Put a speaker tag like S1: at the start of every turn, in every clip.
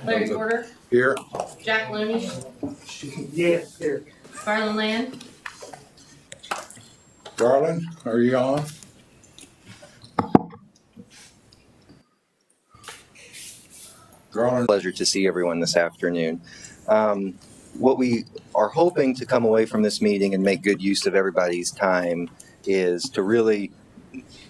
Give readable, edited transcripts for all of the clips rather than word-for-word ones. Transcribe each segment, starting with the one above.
S1: Larry Porter,
S2: Here.
S1: Jack Looney,
S3: Yes, here.
S1: Garland Land,
S2: Garland, are you on? Garland.
S4: Pleasure to see everyone this afternoon. What we are hoping to come away from this meeting and make good use of everybody's time is to really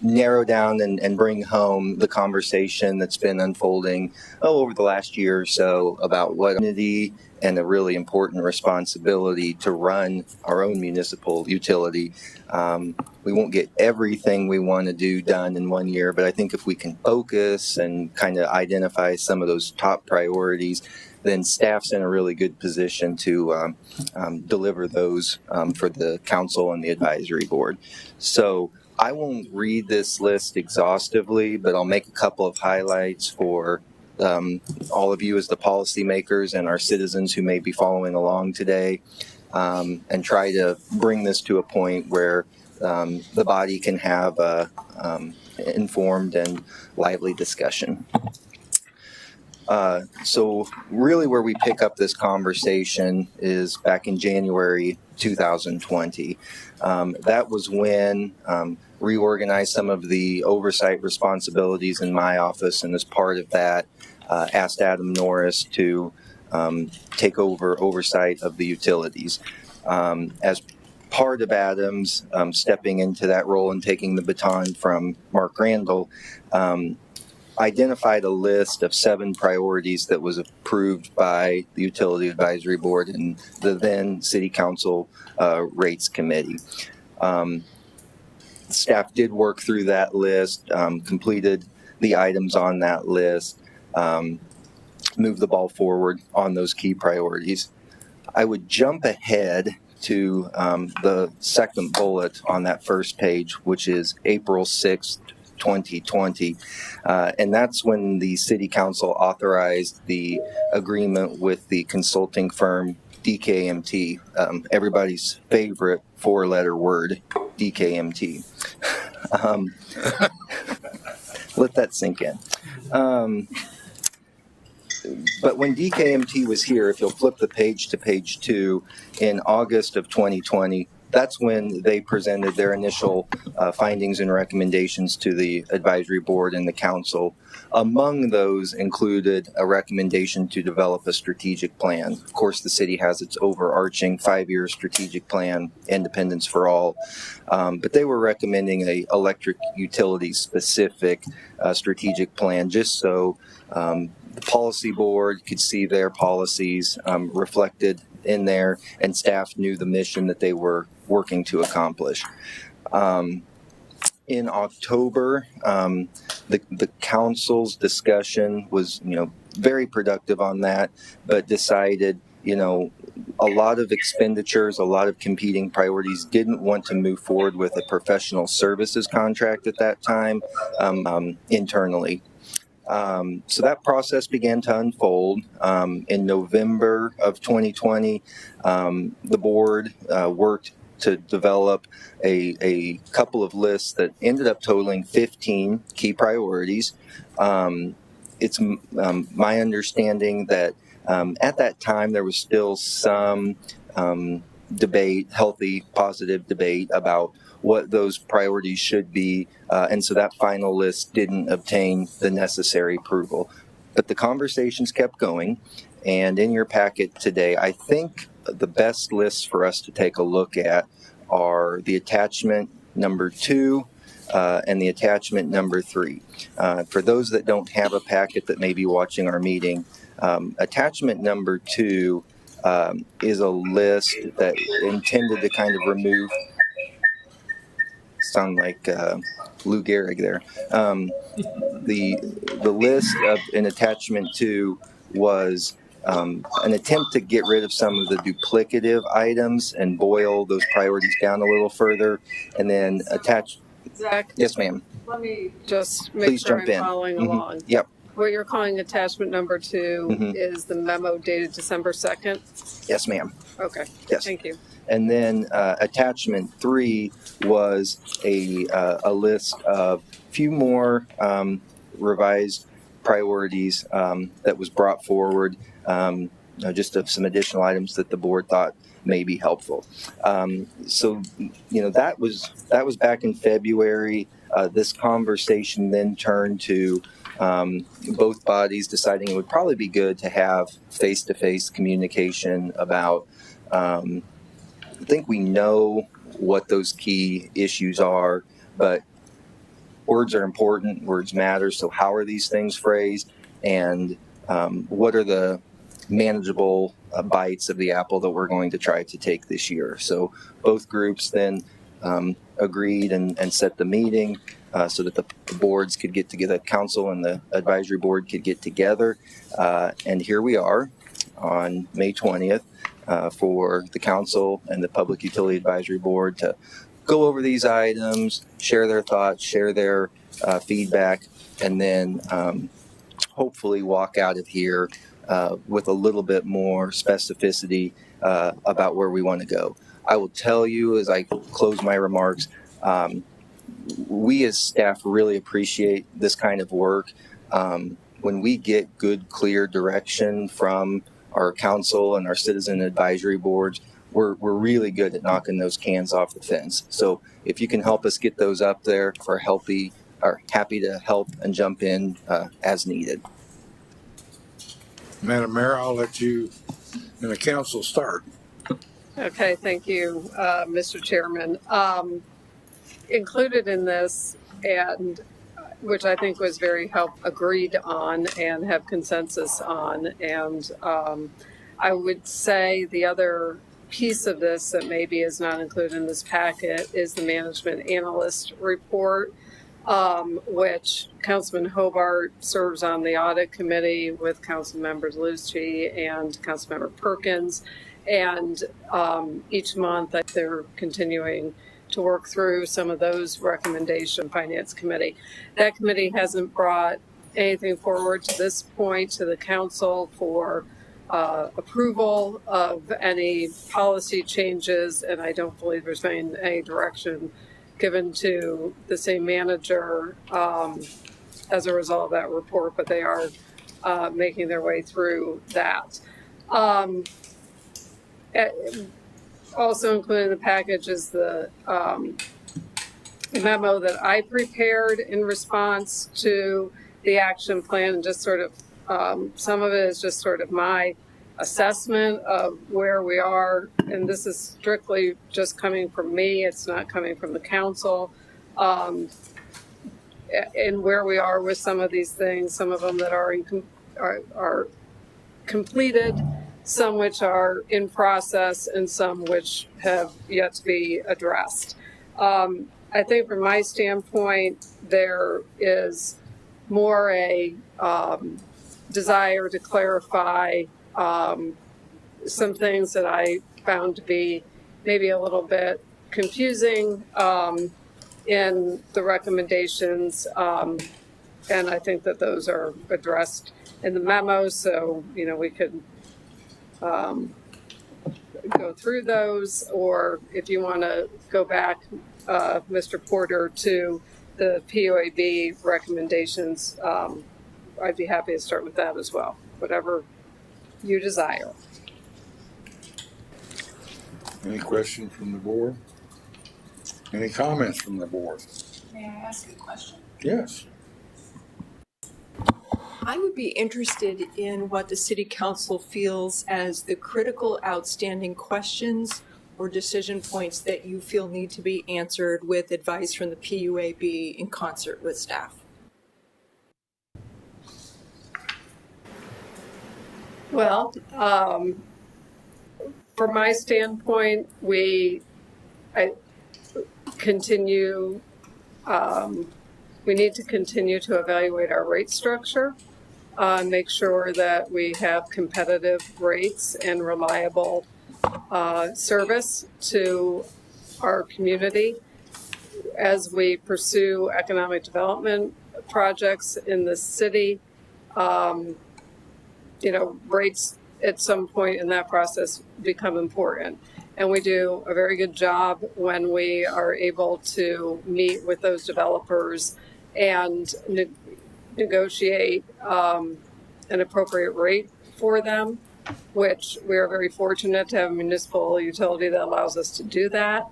S4: narrow down and bring home the conversation that's been unfolding over the last year or so about what community and a really important responsibility to run our own municipal utility. We won't get everything we want to do done in 1 year, but I think if we can focus and kind of identify some of those top priorities, then staff's in a really good position to deliver those for the council and the advisory board. So I won't read this list exhaustively, but I'll make a couple of highlights for all of you as the policymakers and our citizens who may be following along today, and try to bring this to a point where the body can have a informed and lively discussion. So really where we pick up this conversation is back in January 2020. That was when reorganized some of the oversight responsibilities in my office, and as part of that asked Adam Norris to take over oversight of the utilities. As part of Adam's stepping into that role and taking the baton from Mark Randall, identified a list of 7 priorities that was approved by the Utility Advisory Board and the then City Council Rates Committee. Staff did work through that list, completed the items on that list, moved the ball forward on those key priorities. I would jump ahead to the second bullet on that first page, which is April 6th, 2020, and that's when the City Council authorized the agreement with the consulting firm DKMT, everybody's favorite 4-letter word, DKMT. Let that sink in. But when DKMT was here, if you'll flip the page to page 2, in August of 2020, that's when they presented their initial findings and recommendations to the advisory board and the council. Among those included a recommendation to develop a strategic plan. Of course, the city has its overarching 5-year strategic plan, Independence for All, but they were recommending a electric utility specific strategic plan, just so the policy board could see their policies reflected in there, and staff knew the mission that they were working to accomplish. In October, the council's discussion was, very productive on that, but decided, a lot of expenditures, a lot of competing priorities, didn't want to move forward with a professional services contract at that time internally. So that process began to unfold. In November of 2020, the board worked to develop a couple of lists that ended up totaling 15 key priorities. It's my understanding that at that time there was still some debate, healthy, positive debate about what those priorities should be, and so that final list didn't obtain the necessary approval. But the conversations kept going, and in your packet today, I think the best lists for us to take a look at are the attachment number 2 and the attachment number 3. For those that don't have a packet that may be watching our meeting, attachment number 2 is a list that intended to kind of remove, sound like Lou Gehrig there. The list of an attachment 2 was an attempt to get rid of some of the duplicative items and boil those priorities down a little further, and then attach.
S5: Zach?
S4: Yes, ma'am.
S5: Let me just make
S4: Please
S5: sure
S4: jump
S5: I'm
S4: in.
S5: following along.
S4: Yep.
S5: What you're calling attachment number 2 is the memo dated December 2nd?
S4: Yes, ma'am.
S5: Okay.
S4: Yes.
S5: Thank you.
S4: And then attachment 3 was a list of few more revised priorities that was brought forward, just of some additional items that the board thought may be helpful. So, that was back in February. This conversation then turned to both bodies deciding it would probably be good to have face-to-face communication about. I think we know what those key issues are, but words are important, words matter, so how are these things phrased, and what are the manageable bites of the apple that we're going to try to take this year? So both groups then agreed and set the meeting so that the boards could get together, council and the advisory board could get together, and here we are on May 20th for the council and the Public Utility Advisory Board to go over these items, share their thoughts, share their feedback, and then hopefully walk out of here with a little bit more specificity about where we want to go. I will tell you as I close my remarks, we as staff really appreciate this kind of work. When we get good, clear direction from our council and our citizen advisory boards, we're really good at knocking those cans off the fence. So if you can help us get those up there, we're happy to help and jump in as needed.
S2: Madam Mayor, I'll let you and the council start.
S5: Okay, thank you, Mr. Chairman. Included in this, and which I think was very agreed on and have consensus on, and I would say the other piece of this that maybe is not included in this packet is the management analyst report, which Councilman Hobart serves on the audit committee with Council members Lucci and Councilmember Perkins. And each month they're continuing to work through some of those recommendations. Finance committee. That committee hasn't brought anything forward to this point to the council for approval of any policy changes, and I don't believe there's been any direction given to the same manager as a result of that report, but they are making their way through that. Also included in the package is the memo that I prepared in response to the action plan, and just sort of some of it is just sort of my assessment of where we are, and this is strictly just coming from me, it's not coming from the council, and where we are with some of these things, some of them that are completed, some which are in process, and some which have yet to be addressed. I think from my standpoint, there is more a desire to clarify some things that I found to be maybe a little bit confusing in the recommendations, and I think that those are addressed in the memo, so we could go through those, or if you want to go back, Mr. Porter, to the PUAB recommendations, I'd be happy to start with that as well, whatever you desire.
S2: Any questions from the board? Any comments from the board?
S6: May I ask a question?
S2: Yes.
S6: I would be interested in what the City Council feels as the critical outstanding questions or decision points that you feel need to be answered with advice from the PUAB in concert with staff.
S5: Well, from my standpoint, we need to continue to evaluate our rate structure, make sure that we have competitive rates and reliable service to our community as we pursue economic development projects in the city. Rates at some point in that process become important. And we do a very good job when we are able to meet with those developers and negotiate an appropriate rate for them, which we are very fortunate to have a municipal utility that allows us to do that.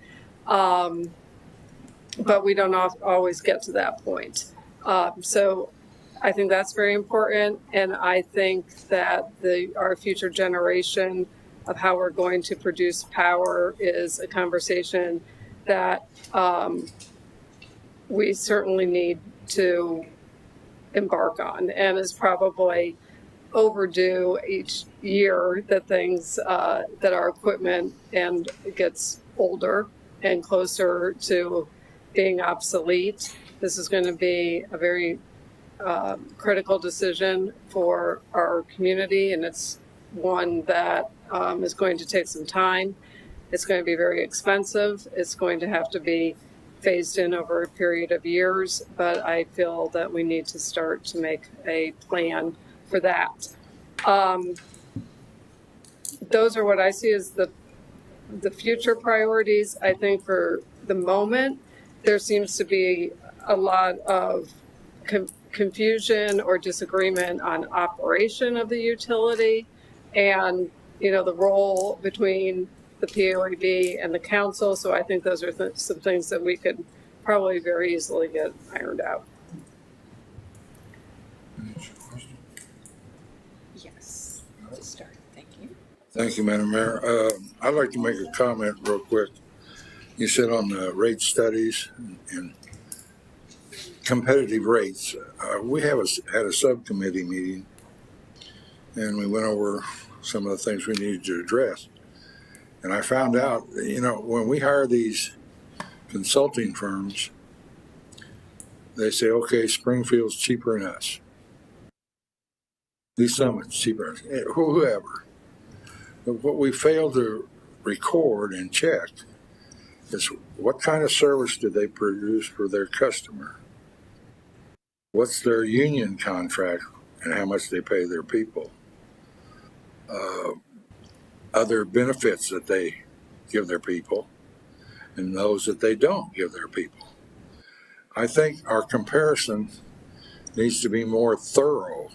S5: But we don't always get to that point. So I think that's very important. And I think that our future generation of how we're going to produce power is a conversation that we certainly need to embark on, and is probably overdue each year that things that our equipment and gets older and closer to being obsolete. This is going to be a very critical decision for our community, and it's one that is going to take some time. It's going to be very expensive. It's going to have to be phased in over a period of years, but I feel that we need to start to make a plan for that. Those are what I see as the future priorities. I think for the moment, there seems to be a lot of confusion or disagreement on operation of the utility, and the role between the PUAB and the council. So I think those are some things that we could probably very easily get ironed out.
S6: Yes, to start. Thank you.
S2: Thank you, Madam Mayor. I'd like to make a comment real quick. You said on the rate studies and competitive rates. We had a subcommittee meeting, and we went over some of the things we needed to address. And I found out, when we hire these consulting firms, they say, okay, Springfield's cheaper than us. Lee Summit's cheaper than us, whoever. But what we fail to record and check is what kind of service do they produce for their customer? What's their union contract and how much they pay their people? Other benefits that they give their people and those that they don't give their people. I think our comparison needs to be more thorough,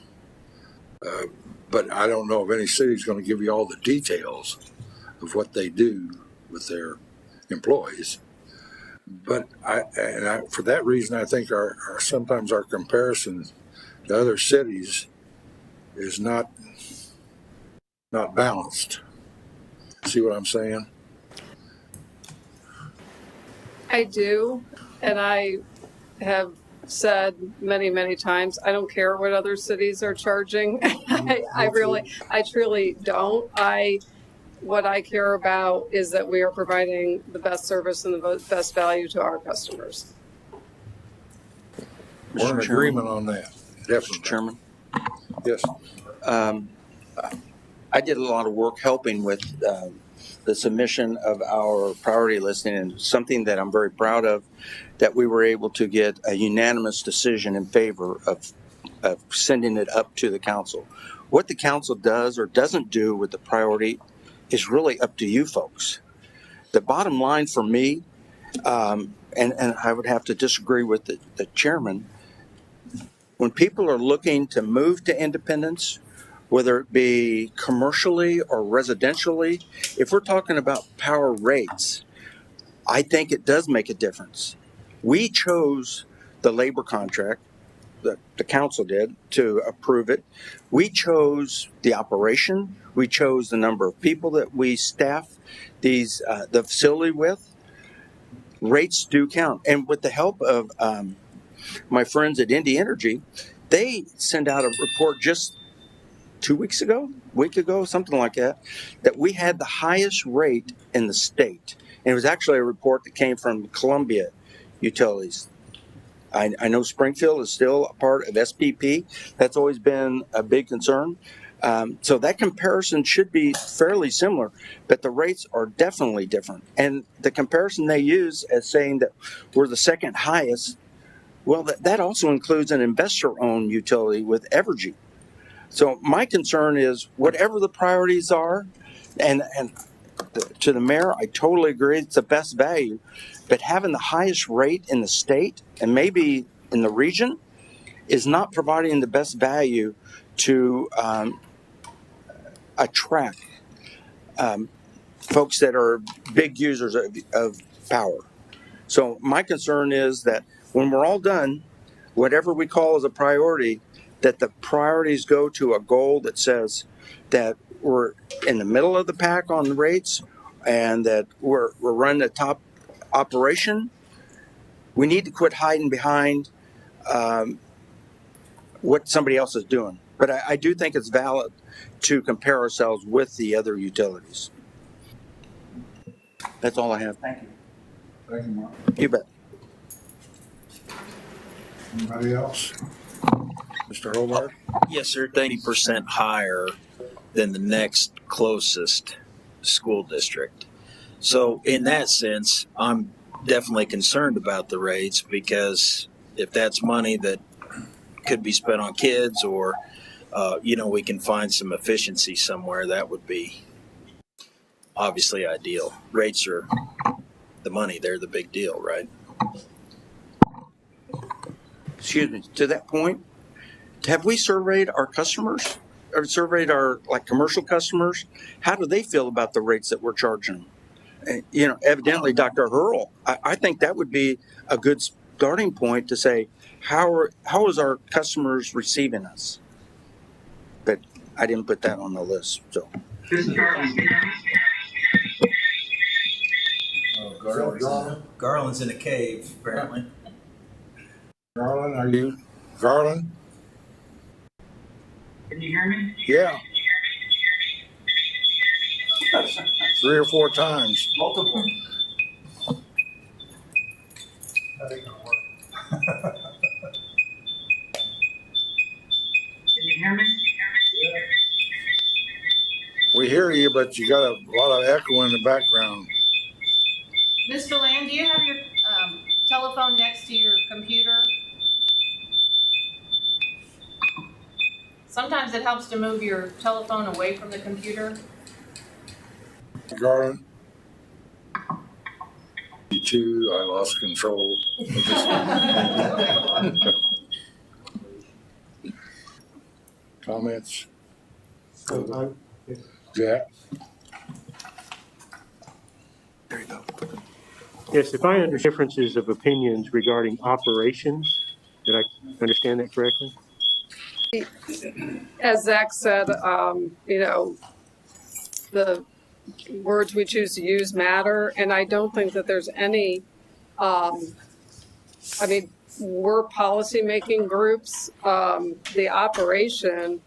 S2: but I don't know if any city is going to give you all the details of what they do with their employees. But for that reason, I think sometimes our comparison to other cities is not balanced. See what I'm saying?
S5: I do, and I have said many, many times, I don't care what other cities are charging. I truly don't. What I care about is that we are providing the best service and the best value to our customers.
S2: We're in agreement on that. Definitely.
S7: Mr. Chairman,
S2: Yes.
S7: I did a lot of work helping with the submission of our priority listing, and something that I'm very proud of, that we were able to get a unanimous decision in favor of sending it up to the council. What the council does or doesn't do with the priority is really up to you folks. The bottom line for me, and I would have to disagree with the chairman, when people are looking to move to independence, whether it be commercially or residentially, if we're talking about power rates, I think it does make a difference. We chose the labor contract, the council did, to approve it. We chose the operation. We chose the number of people that we staff the facility with. Rates do count. And with the help of my friends at Indy Energy, they sent out a report just 2 weeks ago, week ago, something like that we had the highest rate in the state. And it was actually a report that came from Columbia Utilities. I know Springfield is still a part of SPP. That's always been a big concern. So that comparison should be fairly similar, but the rates are definitely different. And the comparison they use as saying that we're the second highest, well, that also includes an investor-owned utility with Evergy. So my concern is whatever the priorities are, and to the mayor, I totally agree, it's the best value, but having the highest rate in the state and maybe in the region is not providing the best value to attract folks that are big users of power. So my concern is that when we're all done, whatever we call as a priority, that the priorities go to a goal that says that we're in the middle of the pack on the rates and that we're running the top operation. We need to quit hiding behind what somebody else is doing. But I do think it's valid to compare ourselves with the other utilities. That's all I have. Thank you.
S2: Thank you, Mark.
S7: You bet.
S2: Anybody else? Mr. Hobart?
S8: Yes, sir. 30% higher than the next closest school district. So, in that sense, I'm definitely concerned about the rates because if that's money that could be spent on kids or, we can find some efficiency somewhere, that would be obviously ideal. Rates are the money, they're the big deal, right?
S7: Excuse me. To that point, have we surveyed our customers or surveyed our commercial customers? How do they feel about the rates that we're charging them? Evidently, Dr. Hurl, I think that would be a good starting point to say, how is our customers receiving us? But I didn't put that on the list. So
S8: Garland's in a cave, apparently.
S2: Garland, are you? Garland?
S3: Can you hear me?
S2: Yeah. 3 or 4 times.
S3: Multiple. That ain't gonna work. Can you hear me?
S2: We hear you, but you got a lot of echo in the background.
S1: Mr. Land, do you have your telephone next to your computer? Sometimes it helps to move your telephone away from the computer.
S2: Garland? You too, I lost control. Comments? Jack?
S7: there you go.
S9: Yes, if I understand differences of opinions regarding operations, did I understand that correctly?
S5: As Zach said, the words we choose to use matter, and I don't think that there's any, we're policymaking groups. The operation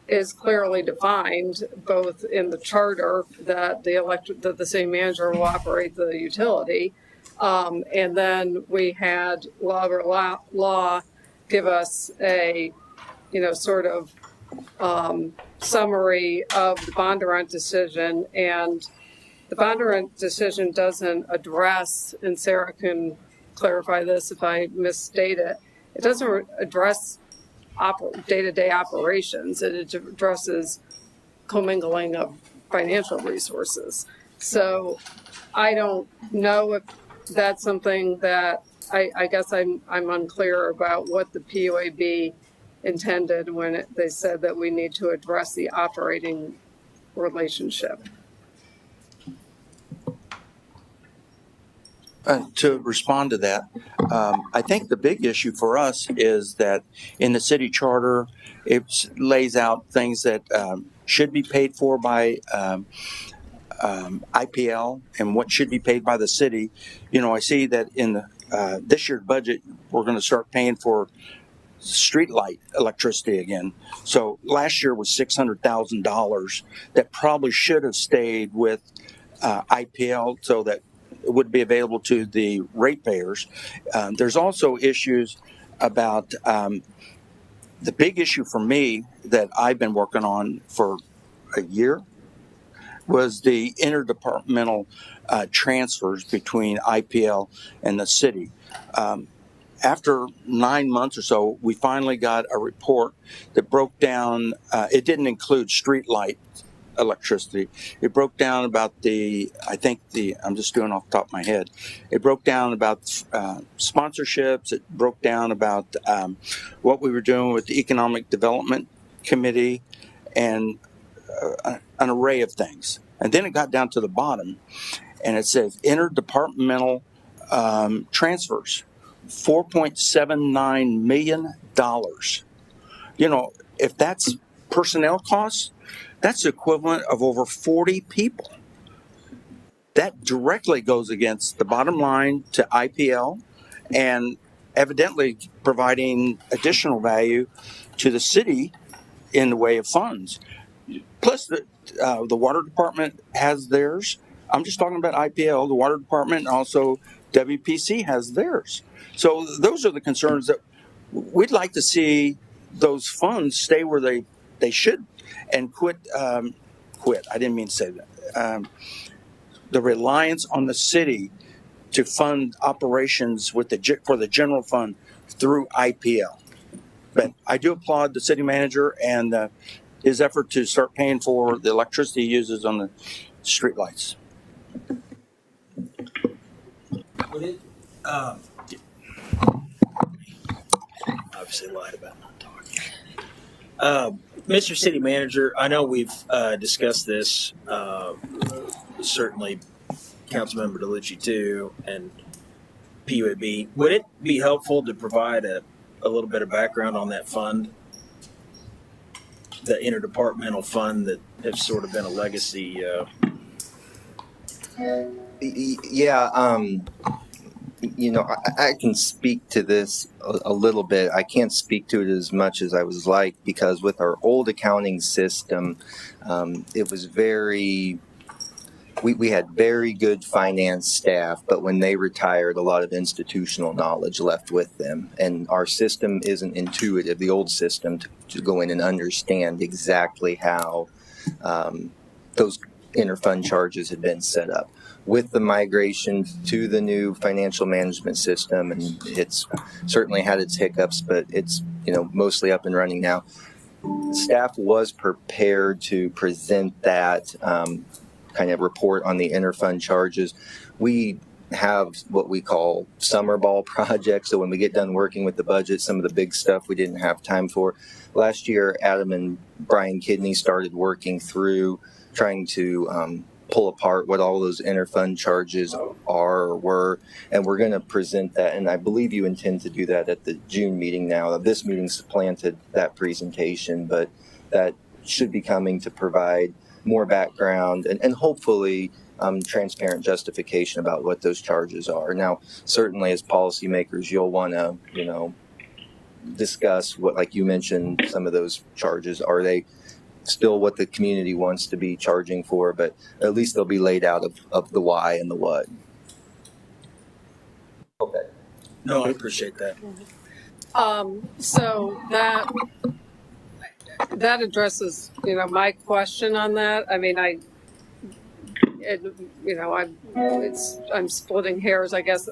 S5: is clearly defined both in the charter that the city manager will operate the utility, and then we had law give us a summary of the Bondurant decision, and the Bondurant decision doesn't address, and Sarah can clarify this if I misstate it, it doesn't address day-to-day operations. It addresses commingling of financial resources. So I don't know if that's something that I guess I'm unclear about what the PUAB intended when they said that we need to address the operating relationship.
S7: To respond to that, I think the big issue for us is that in the city charter, it lays out things that should be paid for by IPL and what should be paid by the city. I see that in this year's budget, we're going to start paying for street light electricity again. So last year was $600,000 that probably should have stayed with IPL so that it would be available to the ratepayers. There's also issues about the big issue for me that I've been working on for a year was the interdepartmental transfers between IPL and the city. After 9 months or so, we finally got a report that broke down, it didn't include street light electricity. It broke down about I'm just doing off the top of my head. It broke down about sponsorships. It broke down about what we were doing with the Economic Development Committee and an array of things. And then it got down to the bottom and it says interdepartmental transfers, $4.79 million. If that's personnel costs, that's the equivalent of over 40 people. That directly goes against the bottom line to IPL and evidently providing additional value to the city in the way of funds. Plus, the water department has theirs. I'm just talking about IPL. The water department and also WPC has theirs. So those are the concerns that we'd like to see those funds stay where they should and quit. I didn't mean to say that. The reliance on the city to fund operations for the general fund through IPL. But I do applaud the city manager and his effort to start paying for the electricity he uses on the streetlights.
S8: Would it, obviously lied about not talking. Mr. City Manager, I know we've discussed this, certainly Councilmember DeLucci too, and PUAB. Would it be helpful to provide a little bit of background on that fund, the interdepartmental fund that has sort of been a legacy?
S4: Yeah, I can speak to this a little bit. I can't speak to it as much as I was like, because with our old accounting system, it was we had very good finance staff, but when they retired, a lot of institutional knowledge left with them. And our system isn't intuitive, the old system, to go in and understand exactly how those interfund charges had been set up. With the migration to the new financial management system, and it's certainly had its hiccups, but it's mostly up and running now. Staff was prepared to present that kind of report on the interfund charges. We have what we call summer ball projects. So when we get done working with the budget, some of the big stuff we didn't have time for. Last year, Adam and Brian Kidney started working through trying to pull apart what all those interfund charges are or were, and we're going to present that. And I believe you intend to do that at the June meeting now. This meeting supplanted that presentation, but that should be coming to provide more background and hopefully transparent justification about what those charges are. Now, certainly as policymakers, you'll want to, discuss what, like you mentioned, some of those charges. Are they still what the community wants to be charging for? But at least they'll be laid out of the why and the what. Okay.
S8: No, I appreciate that.
S5: So that addresses, my question on that. I mean, I'm splitting hairs, I guess.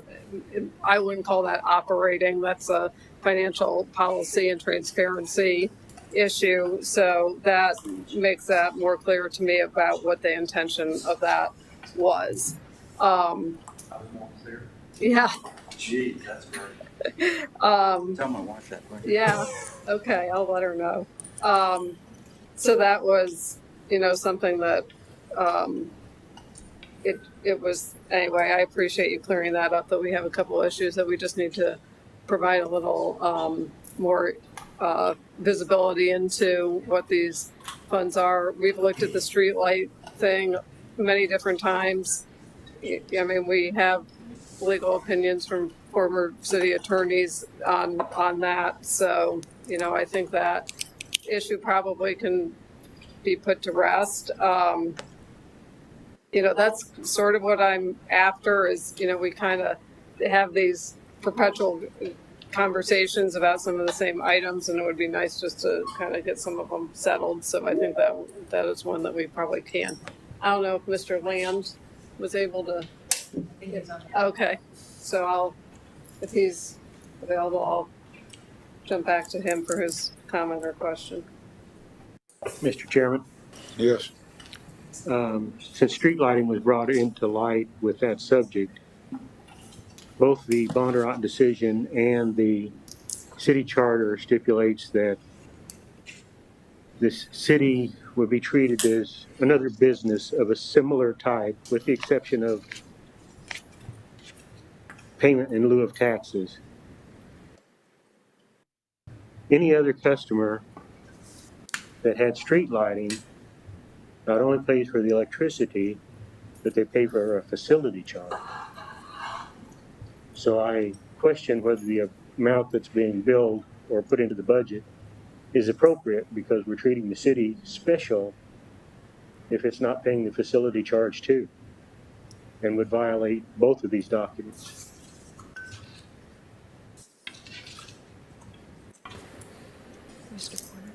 S5: I wouldn't call that operating. That's a financial policy and transparency issue. So that makes that more clear to me about what the intention of that was.
S7: I was more clear.
S5: Yeah.
S7: Gee, that's great. Tell my wife that.
S5: Yeah. Okay. I'll let her know. So that was, something that, it was, anyway, I appreciate you clearing that up, that we have a couple issues that we just need to provide a little, more, visibility into what these funds are. We've looked at the streetlight thing many different times. I mean, we have legal opinions from former city attorneys on that. So, I think that issue probably can be put to rest. That's sort of what I'm after is, we kind of have these perpetual conversations about some of the same items, and it would be nice just to kind of get some of them settled. So I think that is one that we probably can. I don't know if Mr. Land was able to. Okay, so if he's available, I'll jump back to him for his comment or question.
S9: Mr. Chairman,
S2: Yes.
S9: since street lighting was brought into light with that subject, both the Bondurant decision and the city charter stipulates that this city would be treated as another business of a similar type, with the exception of payment in lieu of taxes. Any other customer that had street lighting not only pays for the electricity, but they pay for a facility charge. So I question whether the amount that's being billed or put into the budget is appropriate, because we're treating the city special if it's not paying the facility charge too, and would violate both of these documents.
S6: Mr. Porter.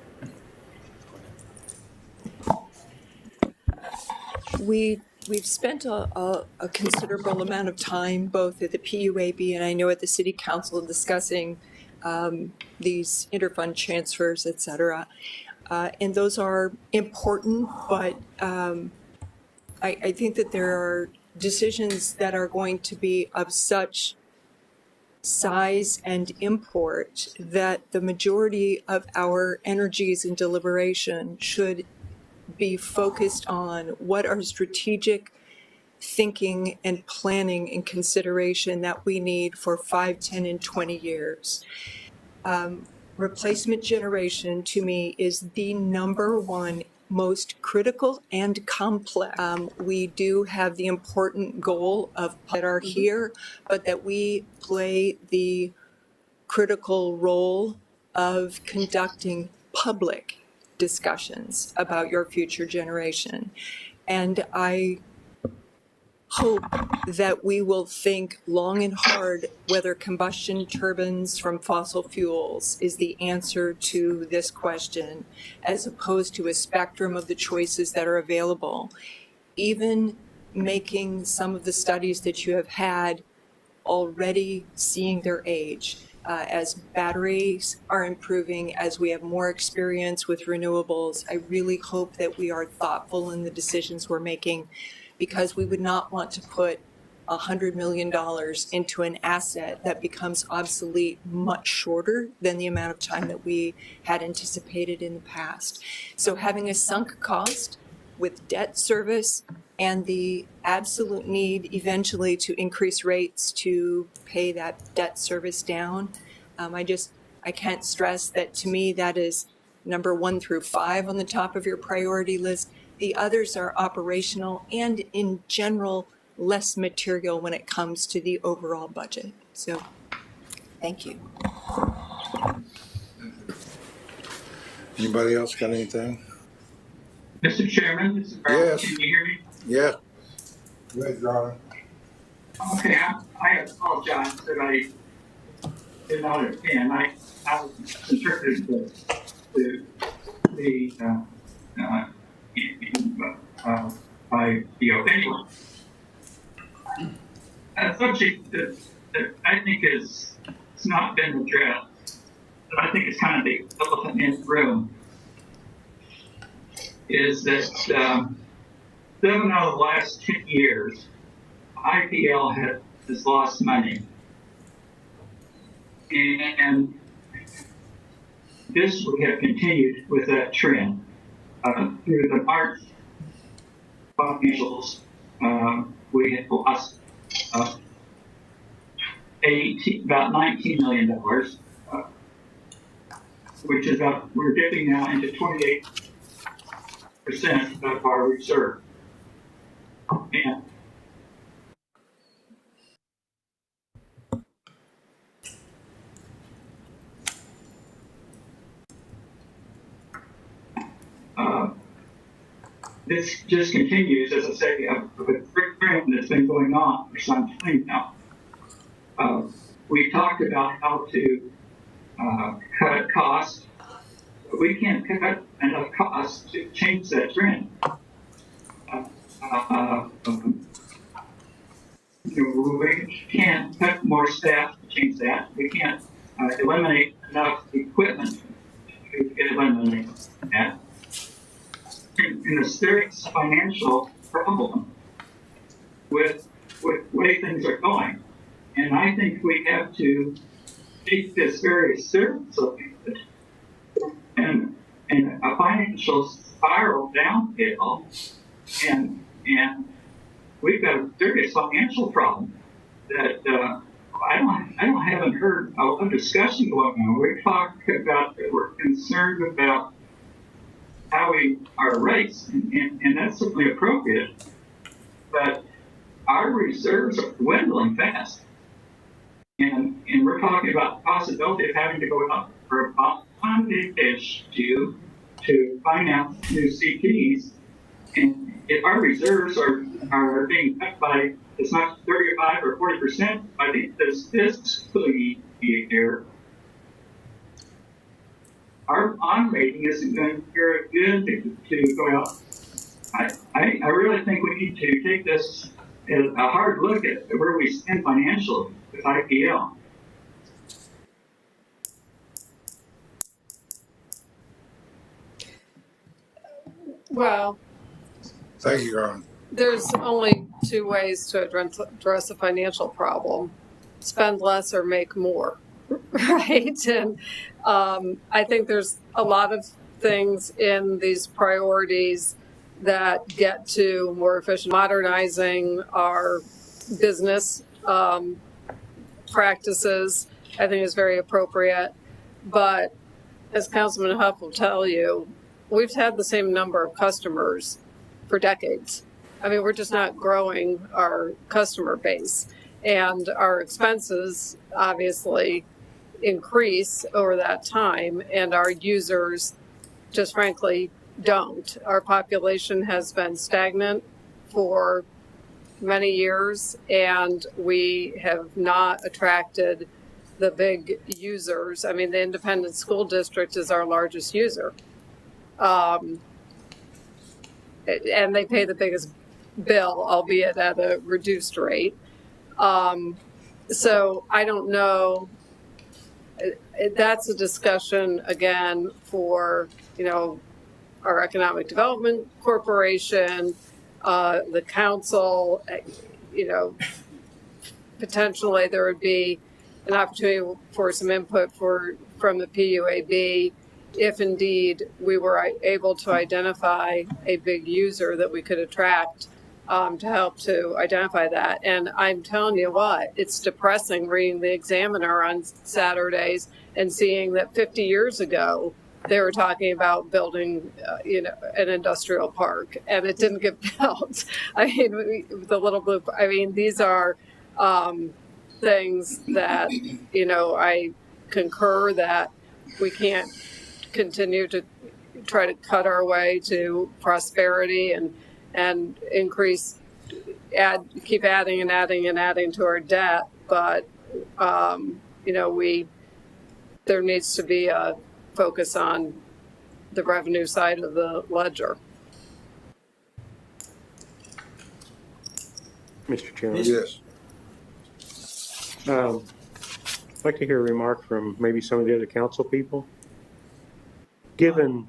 S6: We've spent a considerable amount of time, both at the PUAB and I know at the City Council, discussing these interfund transfers, et cetera. And those are important, but I think that there are decisions that are going to be of such size and import that the majority of our energies and deliberation should be focused on what are strategic thinking and planning and consideration that we need for 5, 10, and 20 years. Replacement generation, to me, is the number one most critical and complex. We do have the important goal of that are here, but that we play the critical role of conducting public discussions about your future generation. And I hope that we will think long and hard whether combustion turbines from fossil fuels is the answer to this question, as opposed to a spectrum of the choices that are available. Even making some of the studies that you have had already seeing their age. As batteries are improving, as we have more experience with renewables, I really hope that we are thoughtful in the decisions we're making, because we would not want to put $100 million into an asset that becomes obsolete much shorter than the amount of time that we had anticipated in the past. So having a sunk cost with debt service and the absolute need eventually to increase rates to pay that debt service down, I can't stress that. To me, that is number 1 through 5 on the top of your priority list. The others are operational and, in general, less material when it comes to the overall budget. So, thank you.
S2: Anybody else got anything?
S3: Mr. Chairman, this is Brown.
S2: Yes.
S3: Can you hear me?
S2: Yeah. Go ahead, Ron.
S3: Okay, I apologize that I did not attend. I was interpreted by the anyway. A subject that I think it's not been addressed, but I think it's kind of the elephant in the room, is that 7 out of the last 10 years, IPL has lost money. And this would have continued with that trend. Through the March financials, we had lost about $19 million, which is we're dipping now into 28% of our reserve. And this just continues, as I say, a trend that's been going on for some time now. We talked about how to cut costs, but we can't cut enough costs to change that trend. We can't cut more staff to change that. We can't eliminate enough equipment to eliminate that. And in a serious financial problem with the way things are going. And I think we have to take this very seriously. And a financial spiral downhill, and we've got a serious financial problem that I haven't heard a discussion going on. We're talking about that we're concerned about how our rates, and that's certainly appropriate, but our reserves are dwindling fast, and we're talking about the possibility of having to go out for a bonding issue to finance new CPs, and if our reserves are being cut by as much as 35 or 40% by this fiscal year, our bond rating isn't going to be very good to go out. I really think we need to take this as a hard look at where we stand financially with IPL.
S5: Well,
S2: Thank you, Ron.
S5: there's only two ways to address a financial problem: spend less or make more, right? And I think there's a lot of things in these priorities that get to more efficient, modernizing our business practices. I think is very appropriate. But as Councilman Huff will tell you, we've had the same number of customers for decades. I mean, we're just not growing our customer base, and our expenses obviously increase over that time, and our users just frankly don't. Our population has been stagnant for many years, and we have not attracted the big users. I mean, the independent school district is our largest user. And they pay the biggest bill, albeit at a reduced rate. So I don't know. That's a discussion again for, our Economic Development Corporation, the council. Potentially there would be an opportunity for some input from the PUAB if indeed we were able to identify a big user that we could attract to help to identify that. And I'm telling you what, it's depressing reading the Examiner on Saturdays and seeing that 50 years ago they were talking about building, an industrial park, and it didn't get built. I mean, the little blue. I mean, these are things that I concur that we can't continue to try to cut our way to prosperity and keep adding and adding and adding to our debt. But there needs to be a focus on the revenue side of the ledger.
S9: Mr. Chairman.
S2: Yes.
S9: I'd like to hear a remark from maybe some of the other council people. Given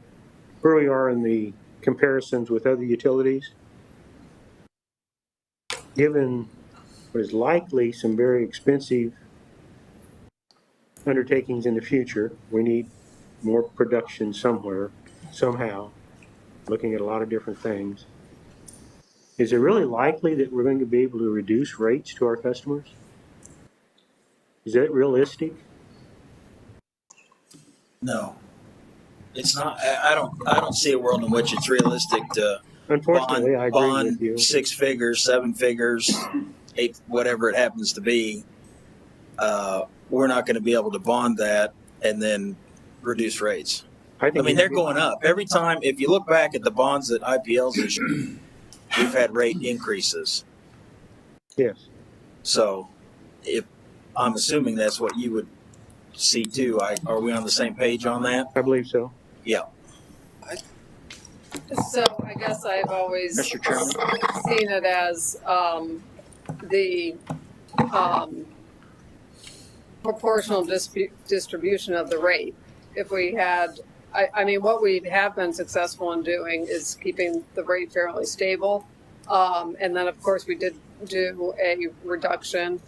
S9: where we are in the comparisons with other utilities, given what is likely some very expensive undertakings in the future, we need more production somewhere, somehow, looking at a lot of different things. Is it really likely that we're going to be able to reduce rates to our customers? Is that realistic?
S8: No, it's not. I don't see a world in which it's realistic to
S9: Unfortunately, I agree with you.
S8: bond 6 figures, 7 figures, 8, whatever it happens to be. We're not going to be able to bond that and then reduce rates. I mean, they're going up every time. If you look back at the bonds that IPL's issued, we've had rate increases.
S9: Yes.
S8: So, if I'm assuming that's what you would see too. Are we on the same page on that?
S9: I believe so.
S8: Yeah.
S5: So I guess I've always
S8: Mr. Chairman.
S5: seen it as the proportional distribution of the rate. If we had I mean, what we have been successful in doing is keeping the rate fairly stable. And then, of course, we did do a reduction.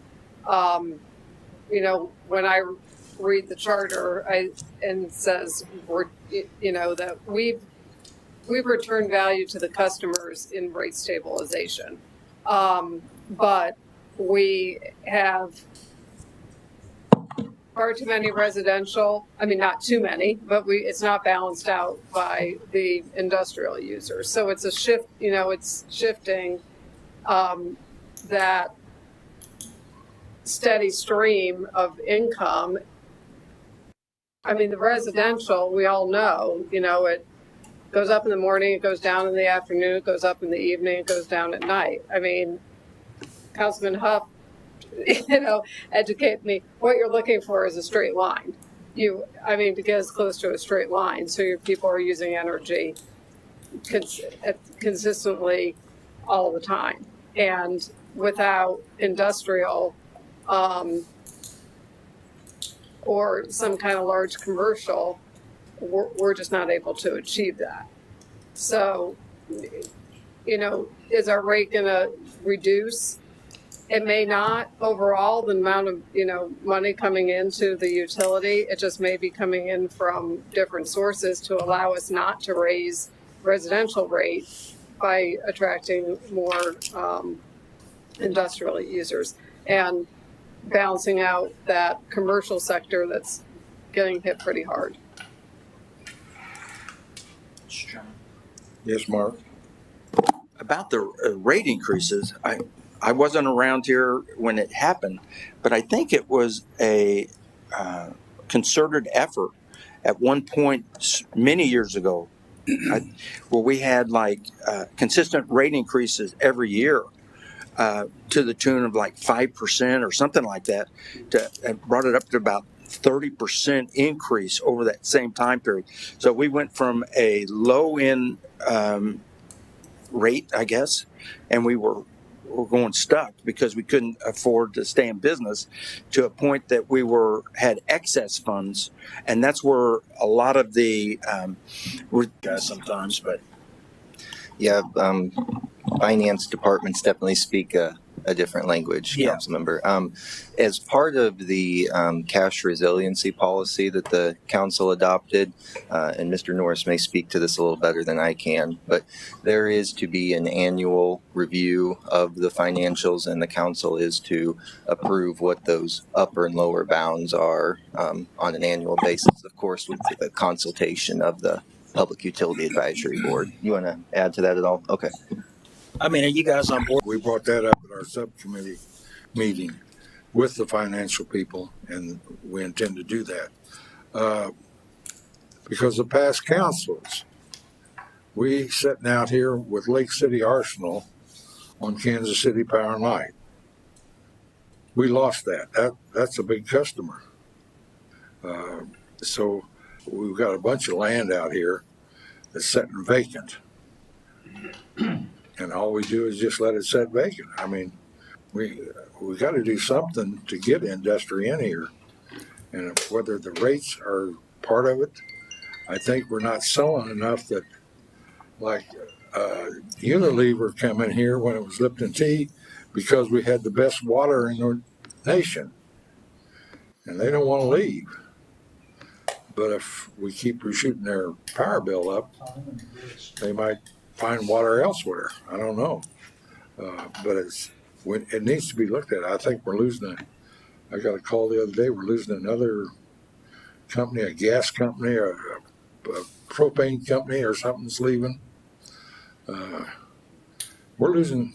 S5: You know, when I read the charter, and it says that we've returned value to the customers in rate stabilization, but we have far too many residential. I mean, not too many, but it's not balanced out by the industrial users. So it's a shift. You know, it's shifting that steady stream of income. I mean, the residential, we all know, it goes up in the morning, it goes down in the afternoon, it goes up in the evening, it goes down at night. I mean, Councilman Huff, educate me. What you're looking for is a straight line. To get as close to a straight line, so your people are using energy consistently all the time. And without industrial or some kind of large commercial, we're just not able to achieve that. So, is our rate going to reduce? It may not overall, the amount of, money coming into the utility. It just may be coming in from different sources to allow us not to raise residential rate by attracting more industrial users and balancing out that commercial sector that's getting hit pretty hard.
S2: Yes, Mark.
S7: About the rate increases, I wasn't around here when it happened, but I think it was a concerted effort at one point many years ago where we had consistent rate increases every year to the tune of 5% or something like that, and brought it up to about 30% increase over that same time period. So we went from a low end rate, I guess, and we were going stuck because we couldn't afford to stay in business, to a point that we had excess funds, and that's where a lot of the
S8: Guys sometimes, but
S4: Yeah, finance departments definitely speak a different language,
S8: Yeah.
S4: council member. As part of the cash resiliency policy that the council adopted, and Mr. Norris may speak to this a little better than I can, but there is to be an annual review of the financials, and the council is to approve what those upper and lower bounds are on an annual basis, of course, with the consultation of the Public Utility Advisory Board. You want to add to that at all? Okay.
S8: I mean, are you guys on board?
S2: We brought that up at our subcommittee meeting with the financial people, and we intend to do that. Because of past councils, we sitting out here with Lake City Arsenal on Kansas City Power and Light. We lost that. That's a big customer. So we've got a bunch of land out here that's sitting vacant. And all we do is just let it sit vacant. I mean, we got to do something to get industry in here. And whether the rates are part of it, I think we're not selling enough that, Unilever come in here when it was Lipton Tea because we had the best water in the nation. And they don't want to leave. But if we keep shooting their power bill up, they might find water elsewhere. I don't know. But it needs to be looked at. I think we're losing I got a call the other day. We're losing another company, a gas company, or a propane company or something's leaving. We're losing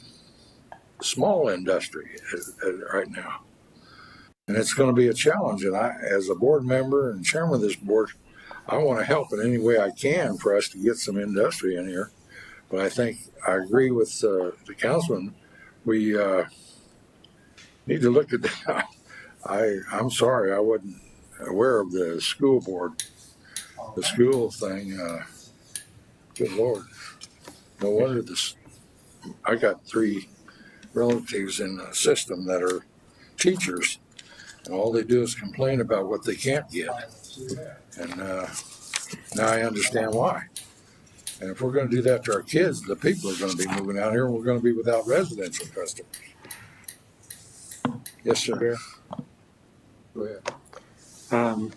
S2: small industry right now. And it's going to be a challenge. And I, as a board member and chairman of this board, I want to help in any way I can for us to get some industry in here. But I think I agree with the councilman. We need to look at that. I'm sorry, I wasn't aware of the school board, the school thing. Good Lord. No wonder this. I got 3 relatives in the system that are teachers, and all they do is complain about what they can't get. And Now I understand why. And if we're going to do that to our kids, the people are going to be moving out here and we're going to be without residential customers. Yes, sir.
S9: Yeah.
S2: Go ahead.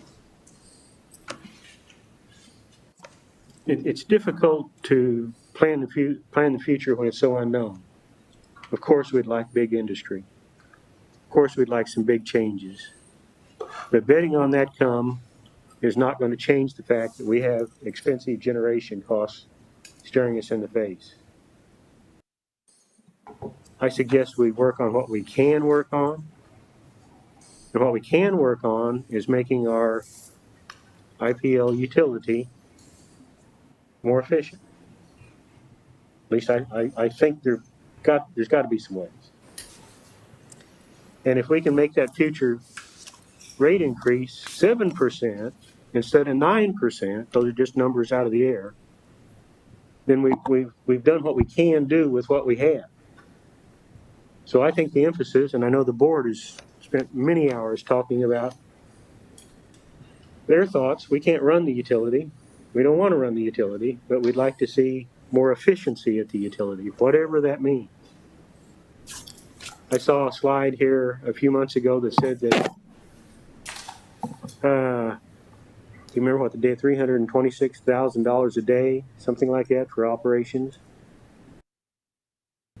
S9: It's difficult to plan the future when it's so unknown. Of course, we'd like big industry. Of course, we'd like some big changes. But betting on that come is not going to change the fact that we have expensive generation costs staring us in the face. I suggest we work on what we can work on. And what we can work on is making our IPL utility more efficient. At least I think there's got to be some ways. And if we can make that future rate increase 7% instead of 9%, those are just numbers out of the air, then we've done what we can do with what we have. So I think the emphasis, and I know the board has spent many hours talking about their thoughts. We can't run the utility. We don't want to run the utility, but we'd like to see more efficiency at the utility, whatever that means. I saw a slide here a few months ago that said that, you remember what the day, $326,000 a day, something like that for operations?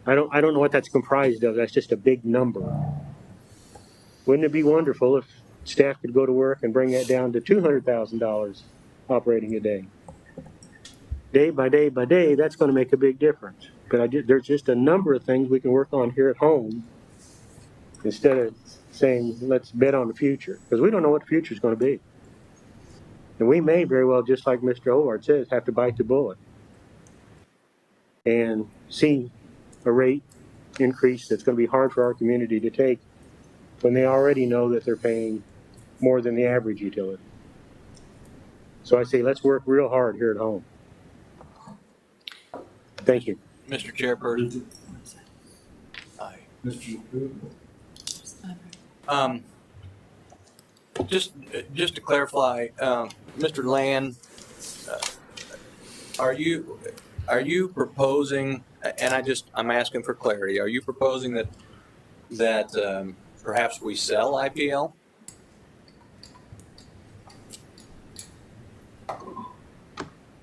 S9: I don't know what that's comprised of. That's just a big number. Wouldn't it be wonderful if staff could go to work and bring that down to $200,000 operating a day? Day by day by day, that's going to make a big difference. But there's just a number of things we can work on here at home instead of saying, let's bet on the future. Because we don't know what the future is going to be. And we may very well, just like Mr. Howard says, have to bite the bullet and see a rate increase that's going to be hard for our community to take when they already know that they're paying more than the average utility. So I say let's work real hard here at home. Thank you.
S10: Mr. Chairperson. Aye. Just to clarify, Mr. Land, are you proposing? And I'm asking for clarity. Are you proposing that perhaps we sell IPL?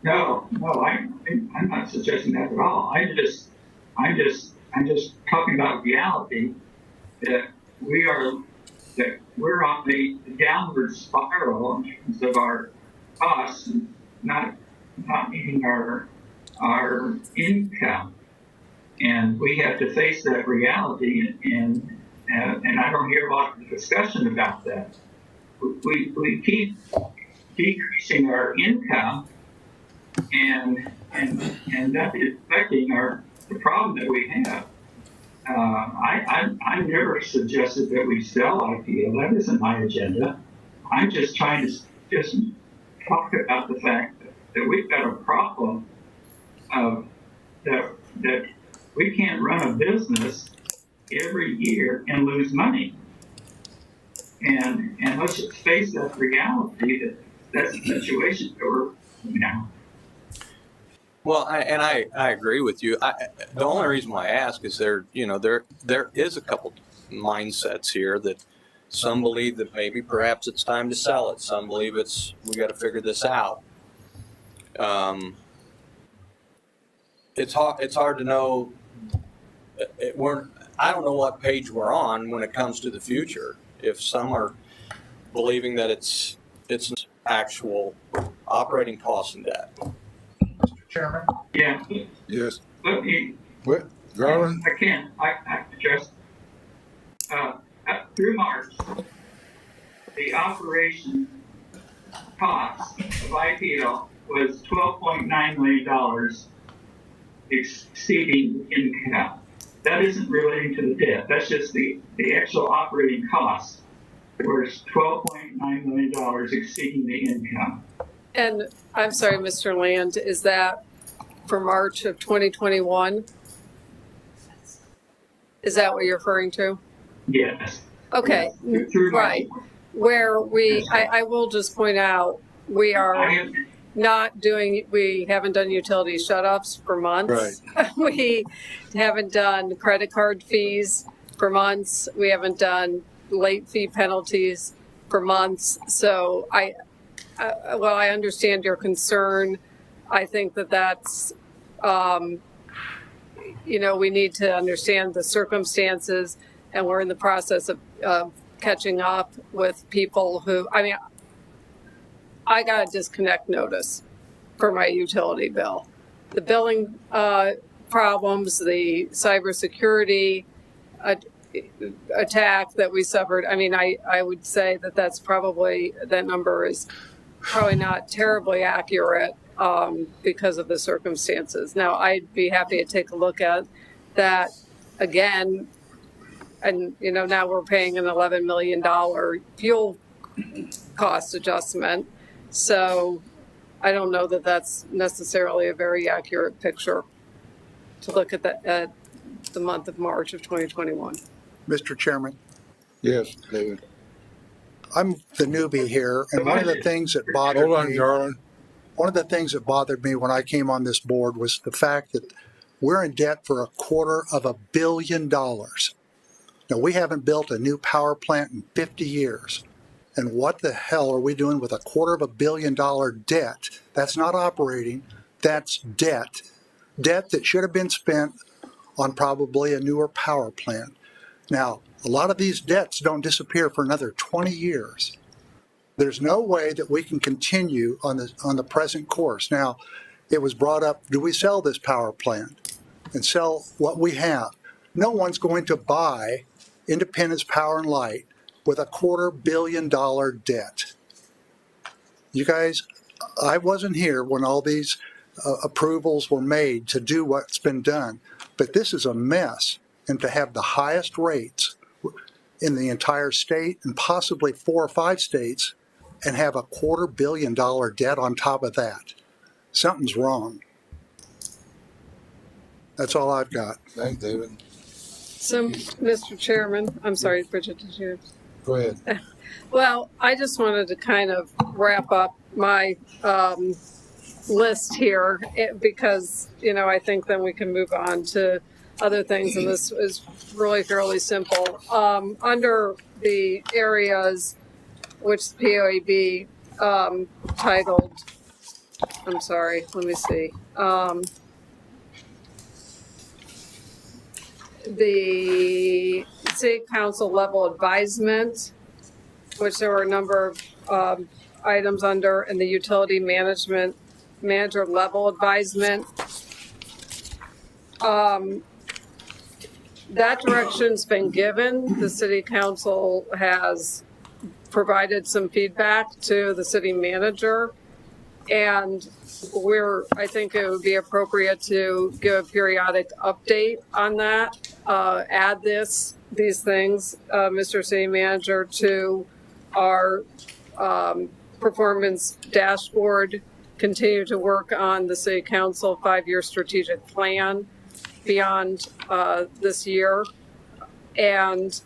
S3: No, I'm not suggesting that at all. I'm just talking about reality that we're on the downward spiral in terms of our costs, and not meeting our income, and we have to face that reality. And I don't hear a lot of discussion about that. We keep decreasing our income, and that is affecting the problem that we have. I never suggested that we sell IPL. That isn't my agenda. I'm just trying to just talk about the fact that we've got a problem of that we can't run a business every year and lose money. And let's just face that reality that that's the situation that we're in now.
S10: Well, I agree with you. The only reason why I ask is there is a couple mindsets here that some believe that maybe perhaps it's time to sell it. Some believe we got to figure this out. It's hard to know. I don't know what page we're on when it comes to the future. If some are believing that it's actual operating costs and debt.
S11: Chairman?
S3: Yeah.
S2: Yes.
S3: Let me.
S2: What, Garland?
S3: I can address. Through March, the operation cost of IPL was $12.9 million, exceeding income. That isn't relating to the debt. That's just the actual operating costs. Was $12.9 million, exceeding the income.
S5: And I'm sorry, Mr. Land, is that for March of 2021? Is that what you're referring to?
S3: Yes.
S5: Okay,
S3: Through
S5: right. Where I will just point out, we are, we haven't done utility shut-offs for months. We haven't done credit card fees for months. We haven't done late fee penalties for months. So I understand your concern. I think that's, we need to understand the circumstances, and we're in the process of catching up with people who, I got a disconnect notice for my utility bill. The billing problems, the cybersecurity attack that we suffered. I would say that number is probably not terribly accurate because of the circumstances. Now, I'd be happy to take a look at that again. And, now we're paying an $11 million fuel cost adjustment. So I don't know that that's necessarily a very accurate picture to look at the month of March of 2021.
S11: Mr. Chairman,
S2: Yes, David.
S11: I'm the newbie here, and one of the things that bothered
S2: Hold on,
S11: me,
S2: darling.
S11: one of the things that bothered me when I came on this board was the fact that we're in debt for $250 million. Now, we haven't built a new power plant in 50 years. And what the hell are we doing with $250 million debt? That's not operating, that's debt. Debt that should have been spent on probably a newer power plant. Now, a lot of these debts don't disappear for another 20 years. There's no way that we can continue on the present course. Now, it was brought up, do we sell this power plant and sell what we have? No one's going to buy Independence Power and Light with $250 million debt. You guys, I wasn't here when all these approvals were made to do what's been done, but this is a mess. And to have the highest rates in the entire state and possibly 4 or 5 states and have $250 million debt on top of that, something's wrong. That's all I've got.
S2: Thanks, David.
S5: So, Mr. Chairman, I'm sorry, Bridget, did you?
S2: Go ahead.
S5: Well, I just wanted to kind of wrap up my list here because, I think then we can move on to other things, and this is really fairly simple. Under the areas which the PUAB titled, I'm sorry, let me see. The City Council level advisement, which there were a number of items under, and the utility manager level advisement. That direction's been given. The City Council has provided some feedback to the city manager, and I think it would be appropriate to give a periodic update on that. Add these things, Mr. City Manager, to our performance dashboard. Continue to work on the City Council 5-year strategic plan beyond this year. And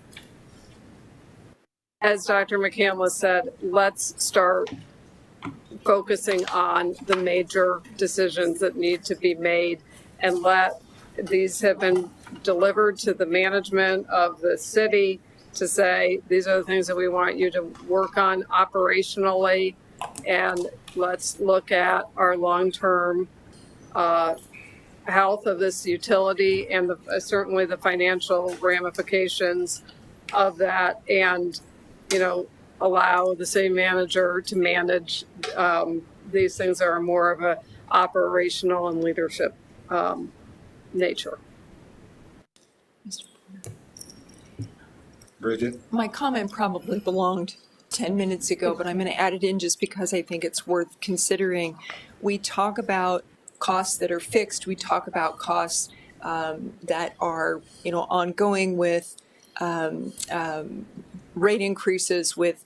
S5: as Dr. McCandless said, let's start focusing on the major decisions that need to be made, and these have been delivered to the management of the city to say, these are the things that we want you to work on operationally, and let's look at our long-term health of this utility and certainly the financial ramifications of that, and allow the city manager to manage these things that are more of a operational and leadership nature.
S2: Bridget?
S6: My comment probably belonged 10 minutes ago, but I'm going to add it in just because I think it's worth considering. We talk about costs that are fixed. We talk about costs that are, ongoing with rate increases, with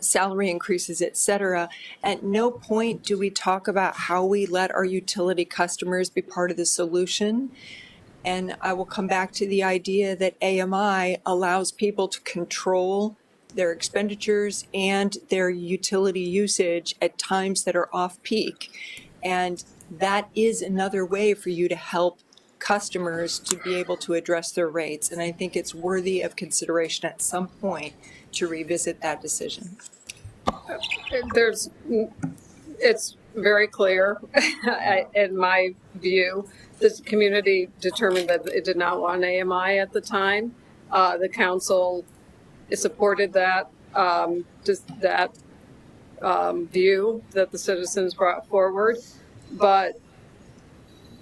S6: salary increases, et cetera. At no point do we talk about how we let our utility customers be part of the solution. And I will come back to the idea that AMI allows people to control their expenditures and their utility usage at times that are off-peak. And that is another way for you to help customers to be able to address their rates. And I think it's worthy of consideration at some point to revisit that decision.
S5: It's very clear, in my view, the community determined that it did not want an AMI at the time. The council supported that, view that the citizens brought forward. But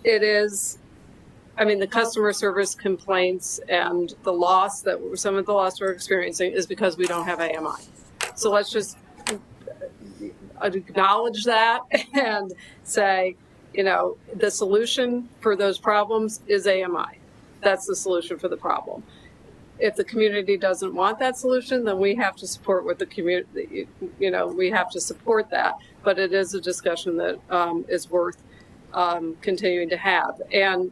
S5: it is, the customer service complaints and the loss some of the loss we're experiencing is because we don't have AMI. So let's just acknowledge that and say, the solution for those problems is AMI. That's the solution for the problem. If the community doesn't want that solution, then we have to support what the community, we have to support that. But it is a discussion that is worth continuing to have. And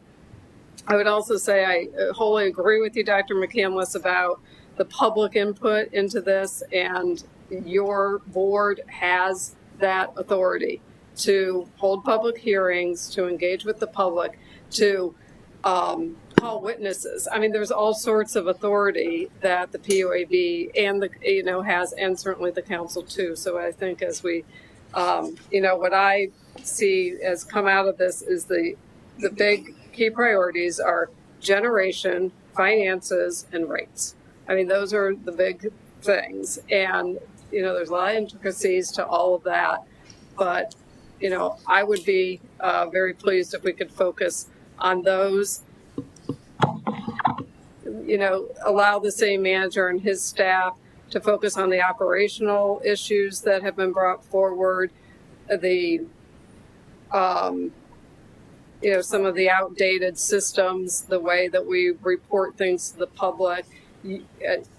S5: I would also say I wholly agree with you, Dr. McCandless, about the public input into this, and your board has that authority to hold public hearings, to engage with the public, to call witnesses. There's all sorts of authority that the PUAB and has, and certainly the council too. So I think as we, what I see as come out of this is the big key priorities are generation, finances, and rates. Those are the big things. And, there's a lot of intricacies to all of that. But, I would be very pleased if we could focus on those, allow the city manager and his staff to focus on the operational issues that have been brought forward, the some of the outdated systems, the way that we report things to the public,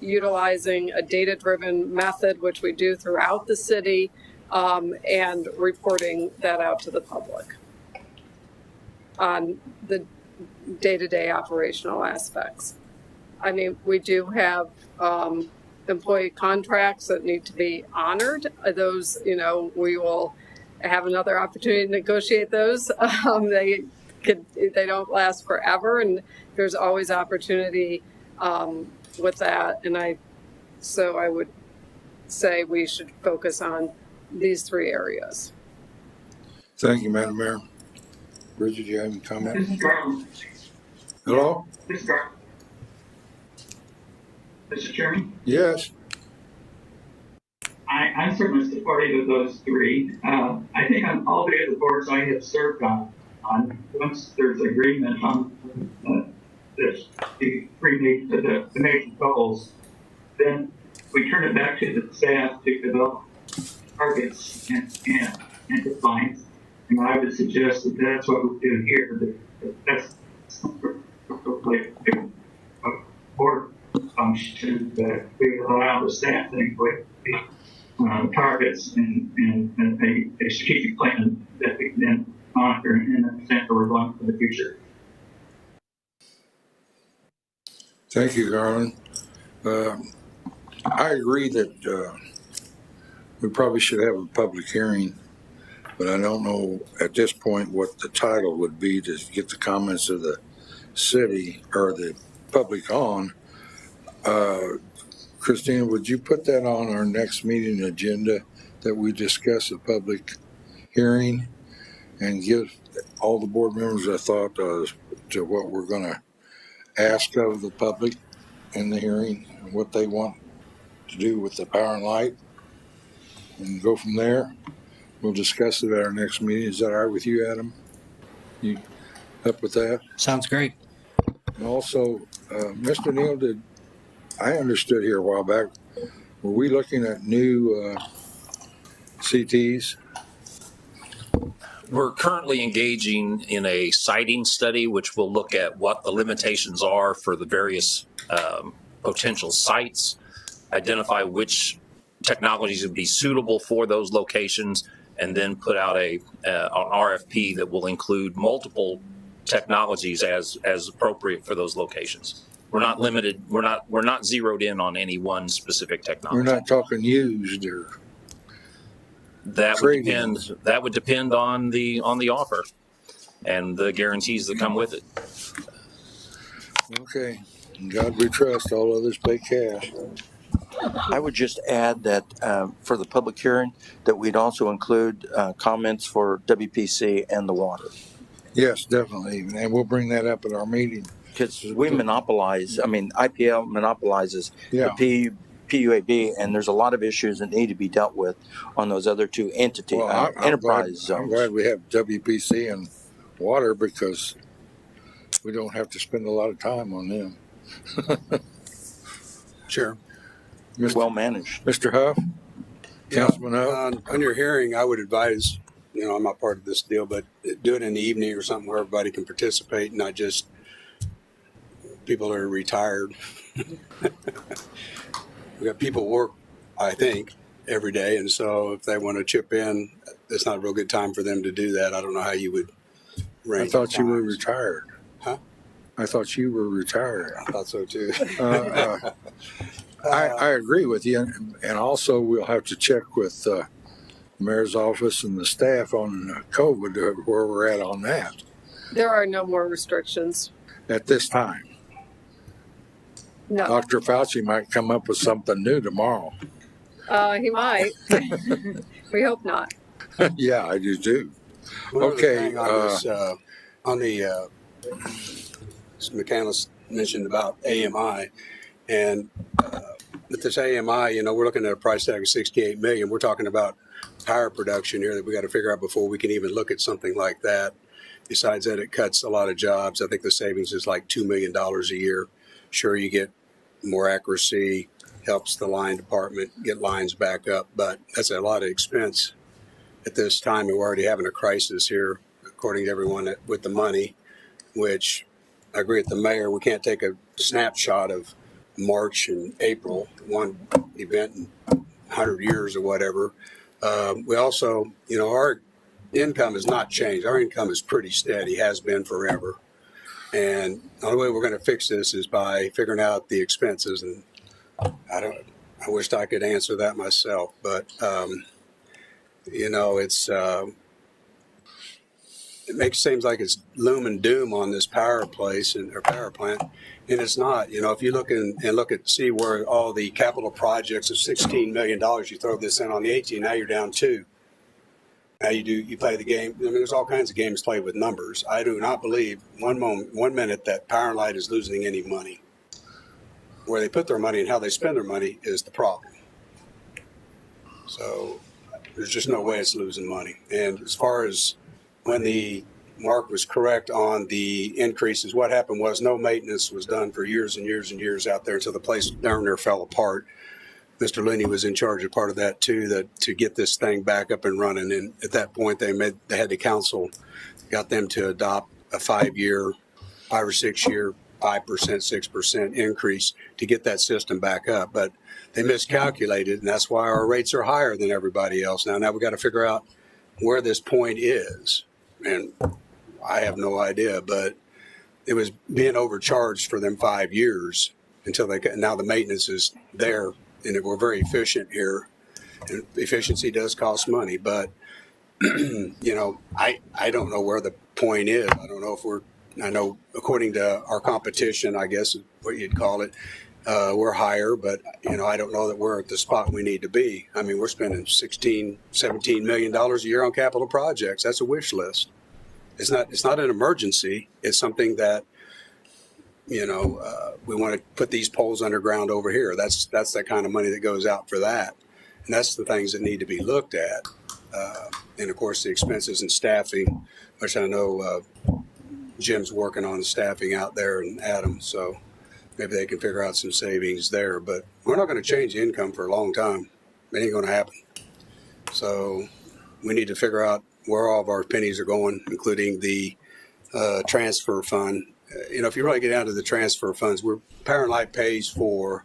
S5: utilizing a data-driven method, which we do throughout the city, and reporting that out to the public on the day-to-day operational aspects. We do have employee contracts that need to be honored. Those, we will have another opportunity to negotiate those. They don't last forever, and there's always opportunity with that. And I would say we should focus on these three areas.
S2: Thank you, Madam Mayor. Bridget, do you have any comment?
S3: Mr. Garland.
S2: Hello?
S3: Mr. Garland. Mr. Chairman?
S2: Yes.
S3: I'm certainly supportive of those three. I think on all the other boards I have served on once there's agreement on the major goals, then we turn it back to the staff to develop targets and define. And I would suggest that that's what we do here. That's like a board function that we allow the staff to include targets and a strategic plan that we can then monitor and understand where we're going for the future.
S2: Thank you, Garland. I agree that we probably should have a public hearing, but I don't know at this point what the title would be to get the comments of the city or the public on. Christina, would you put that on our next meeting agenda, that we discuss a public hearing and give all the board members a thought to what we're going to ask of the public in the hearing and what they want to do with the power and light, and go from there? We'll discuss it at our next meeting. Is that all right with you, Adam? You up with that?
S12: Sounds great.
S2: And also, Mr. Neal, I understood here a while back, were we looking at new CTs?
S13: We're currently engaging in a siting study, which will look at what the limitations are for the various potential sites, identify which technologies would be suitable for those locations, and then put out an RFP that will include multiple technologies as appropriate for those locations. We're not limited. We're not zeroed in on any one specific
S2: We're
S13: technology.
S2: not talking used or
S13: That would depend. That would depend on the offer and the guarantees that come with it.
S2: okay. In God we trust. All others pay cash.
S7: I would just add that for the public hearing, that we'd also include comments for WPC and the water.
S2: Yes, definitely, and we'll bring that up at our meeting.
S7: Because we monopolize, I mean, IPL monopolizes
S2: Yeah.
S7: the PUAB, and there's a lot of issues that need to be dealt with on those other two entity
S2: Well,
S7: enterprise
S2: I'm
S7: zones.
S2: glad we have WPC and water because we don't have to spend a lot of time on them.
S12: Sure.
S7: Well managed.
S2: Mr. Huff? Councilman Huff?
S12: On your hearing, I would advise, I'm not part of this deal, but do it in the evening or something where everybody can participate, not just people that are retired. We got people work, I think, every day, and so if they want to chip in, it's not a real good time for them to do that. I don't know how you would
S2: I
S12: rank.
S2: thought you were retired.
S12: Huh?
S2: I thought you were retired.
S12: I thought so too.
S2: I agree with you, and also we'll have to check with the mayor's office and the staff on COVID, where we're at on that
S5: There are no more restrictions.
S2: at this time.
S5: No,
S2: Dr. Fauci might come up with something new tomorrow.
S5: he might. We hope not.
S2: Yeah, I do too.
S12: One other
S2: Okay,
S12: thing on the McCandless mentioned about AMI, and with this AMI, we're looking at a price tag of $68 million. We're talking about power production here that we got to figure out before we can even look at something like that. Besides that, it cuts a lot of jobs. I think the savings is like $2 million a year. Sure, you get more accuracy, helps the line department get lines back up, but that's a lot of expense at this time, and we're already having a crisis here, according to everyone with the money, which I agree with the mayor. We can't take a snapshot of March and April, one event in 100 years or whatever. We also, our income has not changed. Our income is pretty steady, has been forever. And the only way we're going to fix this is by figuring out the expenses. And I wished I could answer that myself, but it seems like it's loom and doom on this power plant, and it's not. If you look see where all the capital projects of $16 million, you throw this in on the 18, now you're down 2. Now you play the game. I mean, there's all kinds of games played with numbers. I do not believe one minute that Power and Light is losing any money. Where they put their money and how they spend their money is the problem. So there's just no way it's losing money. And as far as when the Mark was correct on the increases, what happened was no maintenance was done for years and years and years out there until the place down there fell apart. Mr. Looney was in charge of part of that too, to get this thing back up and running. And at that point, they had the council, got them to adopt a 5 or 6 year, 5%, 6% increase to get that system back up. But they miscalculated, and that's why our rates are higher than everybody else. Now we got to figure out where this point is. And I have no idea, but it was being overcharged for them 5 years until now the maintenance is there. And we're very efficient here, and efficiency does cost money. But I don't know where the point is. I don't know if I know according to our competition, I guess is what you'd call it, we're higher. But I don't know that we're at the spot we need to be. I mean, we're spending $17 million a year on capital projects. That's a wish list. It's not an emergency. It's something that we want to put these poles underground over here. That's the kind of money that goes out for that. And that's the things that need to be looked at. And of course, the expenses and staffing, which I know Jim's working on staffing out there, and Adam. So maybe they can figure out some savings there. But we're not going to change the income for a long time. It ain't going to happen. So we need to figure out where all of our pennies are going, including the transfer fund. If you really get down to the transfer funds, Power and Light pays for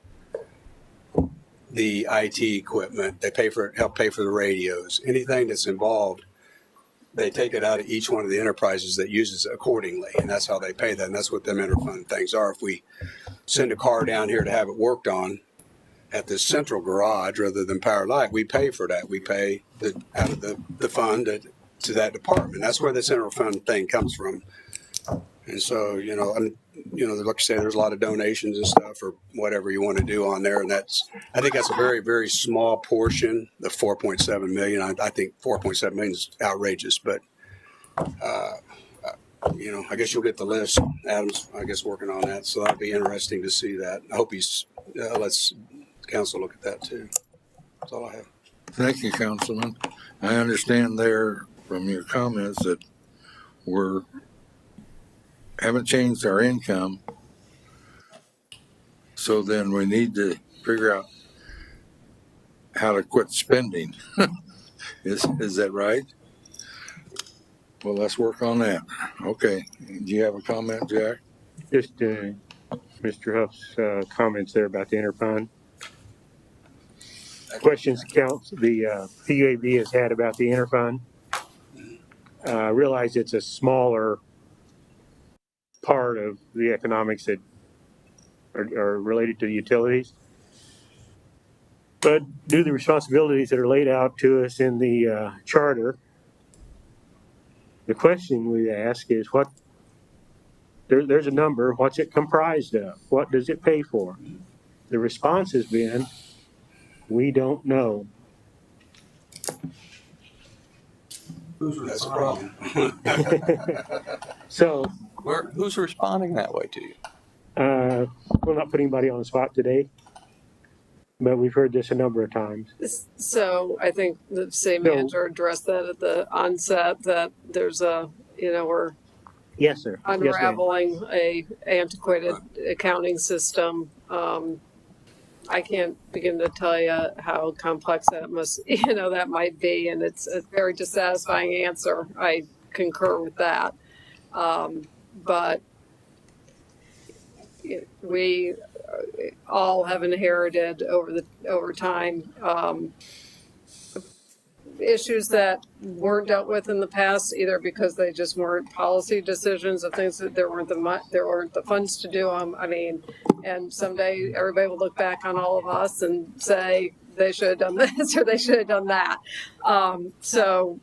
S12: the IT equipment. They help pay for the radios. Anything that's involved, they take it out of each one of the enterprises that uses it accordingly, and that's how they pay that. And that's what them interfund things are. If we send a car down here to have it worked on at this central garage rather than Power Light, we pay for that. We pay out of the fund to that department. That's where the central fund thing comes from. And so, like I say, there's a lot of donations and stuff or whatever you want to do on there. And I think that's a very, very small portion, the 4.7 million. I think 4.7 million is outrageous, but, I guess you'll get the list. Adam's, I guess, working on that. So that'll be interesting to see that. I hope he's, lets council look at that too. That's all I have.
S2: Thank you, Councilman. I understand there from your comments that haven't changed our income. So then we need to figure out how to quit spending. Is that right? Well, let's work on that. Okay. Do you have a comment, Jack?
S9: Just Mr. Huff's comments there about the interfund. Questions the PUAB has had about the interfund. I realize it's a smaller part of the economics that are related to the utilities. But due to the responsibilities that are laid out to us in the charter, the question we ask is there's a number, what's it comprised of? What does it pay for? The response has been, we don't know.
S12: That's a problem.
S9: So,
S10: Who's responding that way to you?
S9: we're not putting anybody on the spot today, but we've heard this a number of times.
S5: So I think the city manager addressed that at the onset, that there's we're
S9: Yes, sir.
S5: unraveling a antiquated accounting system. I can't begin to tell you how complex that that might be, and it's a very dissatisfying answer. I concur with that. But we all have inherited over time issues that weren't dealt with in the past, either because they just weren't policy decisions of things that there weren't the funds to do them. I mean, and someday everybody will look back on all of us and say they should have done this or they should have done that. So,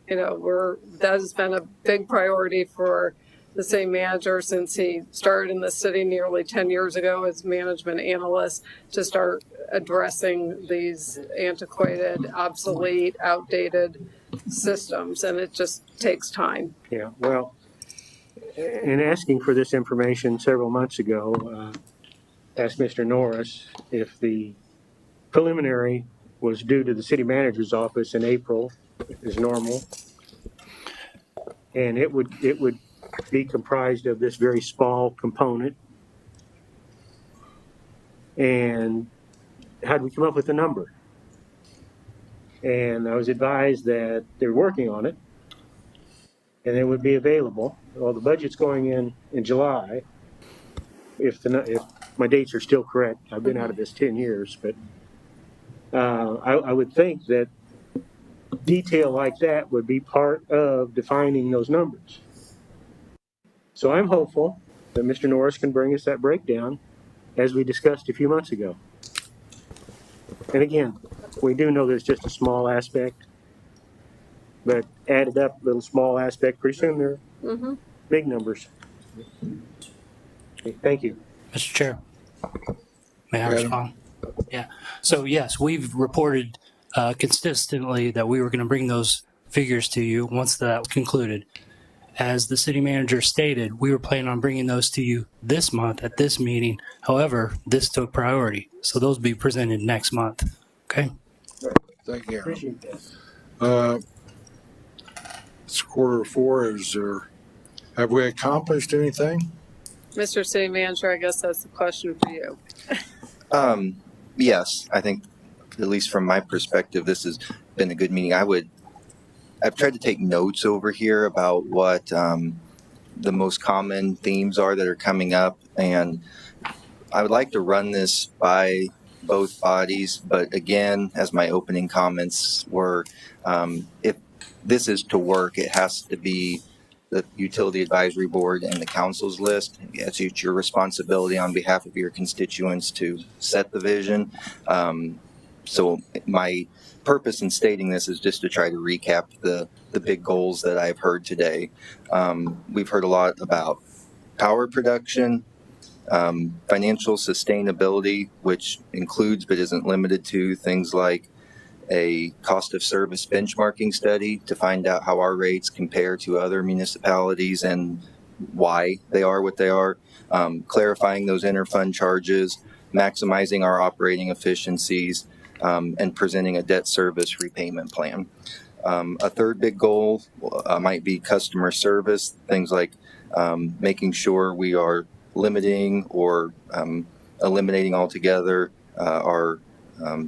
S5: that has been a big priority for the city manager since he started in the city nearly 10 years ago as management analyst, to start addressing these antiquated, obsolete, outdated systems, and it just takes time.
S9: Yeah, well, in asking for this information several months ago, asked Mr. Norris if the preliminary was due to the city manager's office in April, as normal, and it would be comprised of this very small component. And how do we come up with a number? And I was advised that they're working on it and it would be available. Well, the budget's going in July, if my dates are still correct. I've been out of this 10 years, but I would think that detail like that would be part of defining those numbers. So I'm hopeful that Mr. Norris can bring us that breakdown as we discussed a few months ago. And again, we do know there's just a small aspect, but added up, little small aspect, pretty soon they're big numbers. Okay, thank you.
S14: Mr. Chair, may I respond? Yeah. So yes, we've reported consistently that we were going to bring those figures to you once that concluded. As the city manager stated, we were planning on bringing those to you this month at this meeting. However, this took priority, so those will be presented next month. Okay.
S2: Thank you.
S9: Appreciate that.
S2: It's 4:15. Have we accomplished anything?
S5: Mr. City Manager, I guess that's the question for you.
S4: Yes, I think, at least from my perspective, this has been a good meeting. I've tried to take notes over here about what the most common themes are that are coming up, and I would like to run this by both bodies. But again, as my opening comments were, if this is to work, it has to be the utility advisory board and the council's list. It's your responsibility on behalf of your constituents to set the vision. So my purpose in stating this is just to try to recap the big goals that I've heard today. We've heard a lot about power production, financial sustainability, which includes but isn't limited to things like a cost of service benchmarking study to find out how our rates compare to other municipalities and why they are what they are, clarifying those interfund charges, maximizing our operating efficiencies, and presenting a debt service repayment plan. A third big goal might be customer service, things like making sure we are limiting or eliminating altogether our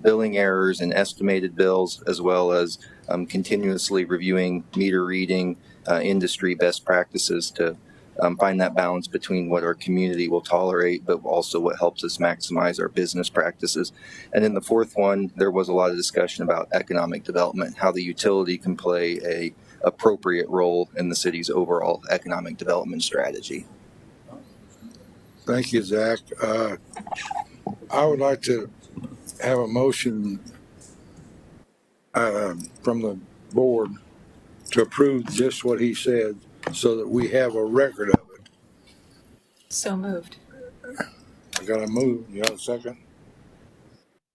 S4: billing errors and estimated bills, as well as continuously reviewing meter reading industry best practices to find that balance between what our community will tolerate, but also what helps us maximize our business practices. And then the fourth one, there was a lot of discussion about economic development, how the utility can play a appropriate role in the city's overall economic development strategy.
S2: Thank you, Zach. I would like to have a motion from the board to approve just what he said so that we have a record of it.
S6: So moved.
S2: I got to move. You got a second?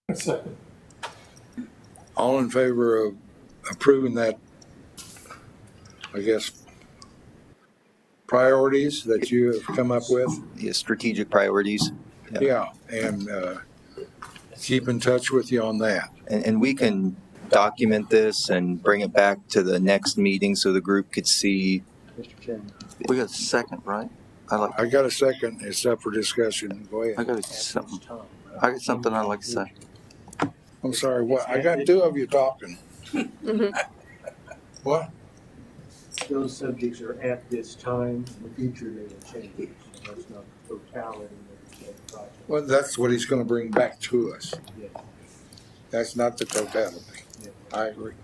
S9: A second.
S2: All in favor of approving that, I guess, priorities that you have come up with?
S4: Yeah, strategic priorities.
S2: Yeah, and keep in touch with you on that.
S4: And we can document this and bring it back to the next meeting so the group could see.
S9: Mr. Chairman.
S7: We got a second, right?
S2: I got a second. It's up for discussion. Go ahead.
S7: I got something I'd like to say.
S2: I'm sorry. What? I got two of you talking. What?
S9: Those subjects are at this time. In the future, they will change. So that's not the totality of the project.
S2: Well, that's what he's going to bring back to us.
S9: Yeah.
S2: That's not the totality.
S9: Yeah.
S2: I agree.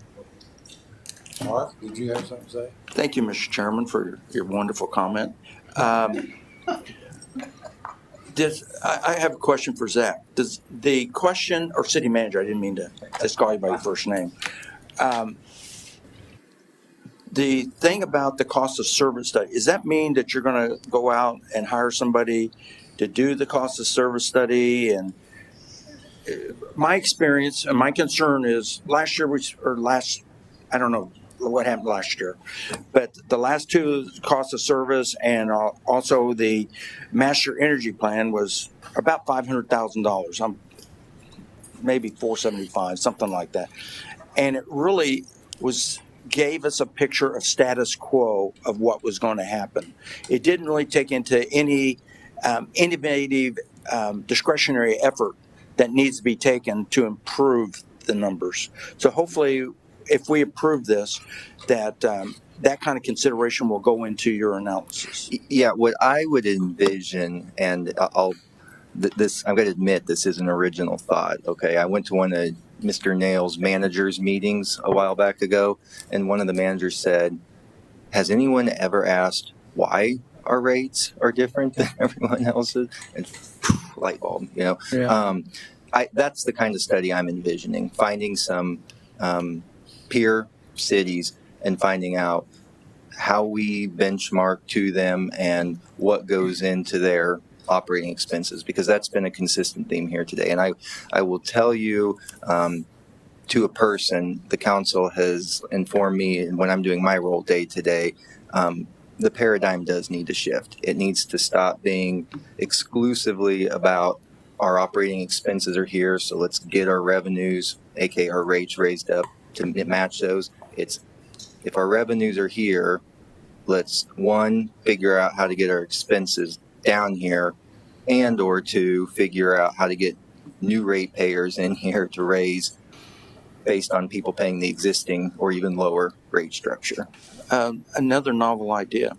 S2: Mark, did you have something to say?
S7: Thank you, Mr. Chairman, for your wonderful comment. I have a question for Zach. Does the question, or city manager, I didn't mean to just call you by your first name. The thing about the cost of service study, does that mean that you're going to go out and hire somebody to do the cost of service study? And my experience and my concern is I don't know what happened last year, but the last two, cost of service and also the master energy plan, was about $500,000. Maybe $475,000, something like that. And it really gave us a picture of status quo of what was going to happen. It didn't really take into any innovative discretionary effort that needs to be taken to improve the numbers. So hopefully, if we approve this, that kind of consideration will go into your analysis.
S4: Yeah, what I would envision, and I'm going to admit this is an original thought. Okay, I went to one of Mr. Nail's managers meetings a while back ago, and one of the managers said, "Has anyone ever asked why our rates are different than everyone else's?" And light bulb, you know.
S2: Yeah.
S4: That's the kind of study I'm envisioning, finding some peer cities and finding out how we benchmark to them and what goes into their operating expenses, because that's been a consistent theme here today. And I will tell you, to a person, the council has informed me, and when I'm doing my role day to day, the paradigm does need to shift. It needs to stop being exclusively about our operating expenses are here, so let's get our revenues, aka our rates, raised up to match those. It's, if our revenues are here, let's, one, figure out how to get our expenses down here, and or two, figure out how to get new ratepayers in here to raise based on people paying the existing or even lower rate structure.
S7: Another novel idea.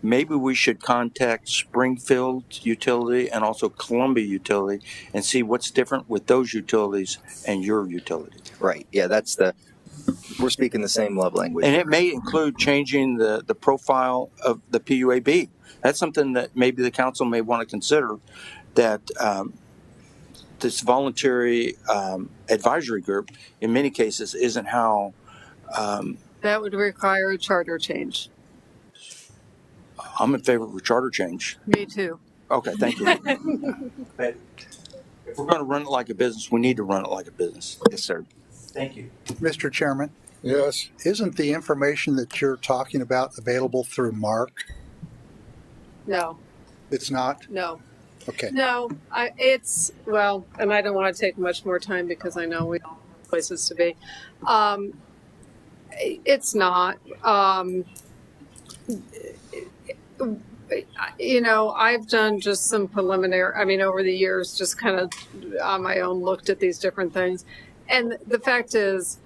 S7: Maybe we should contact Springfield Utility and also Columbia Utility and see what's different with those utilities and your utility.
S4: Right. Yeah, that's We're speaking the same love language.
S7: And it may include changing the profile of the PUAB. That's something that maybe the council may want to consider, that this voluntary advisory group, in many cases, isn't how.
S5: That would require a charter change.
S7: I'm in favor of a charter change.
S5: Me too.
S7: Okay, thank you. But if we're going to run it like a business, we need to run it like a business.
S4: Yes, sir.
S7: Thank you.
S11: Mr. Chairman,
S2: Yes.
S11: isn't the information that you're talking about available through Mark?
S5: No,
S11: It's not?
S5: no.
S11: Okay.
S5: No, well, and I don't want to take much more time because I know we all have places to be. It's not. I've done just some preliminary, over the years, just kind of on my own looked at these different things. And the fact is,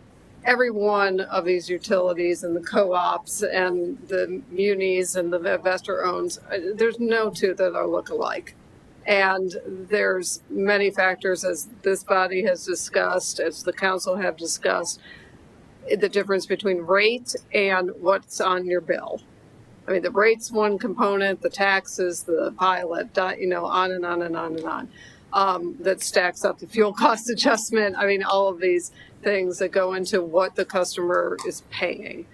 S5: every one of these utilities and the co-ops and the munis and the investor owns, there's no two that are look-alike. And there's many factors, as this body has discussed, as the council have discussed, the difference between rate and what's on your bill. The rate's one component, the taxes, the pilot, on and on and on and on. That stacks up the fuel cost adjustment. All of these things that go into what the customer is paying.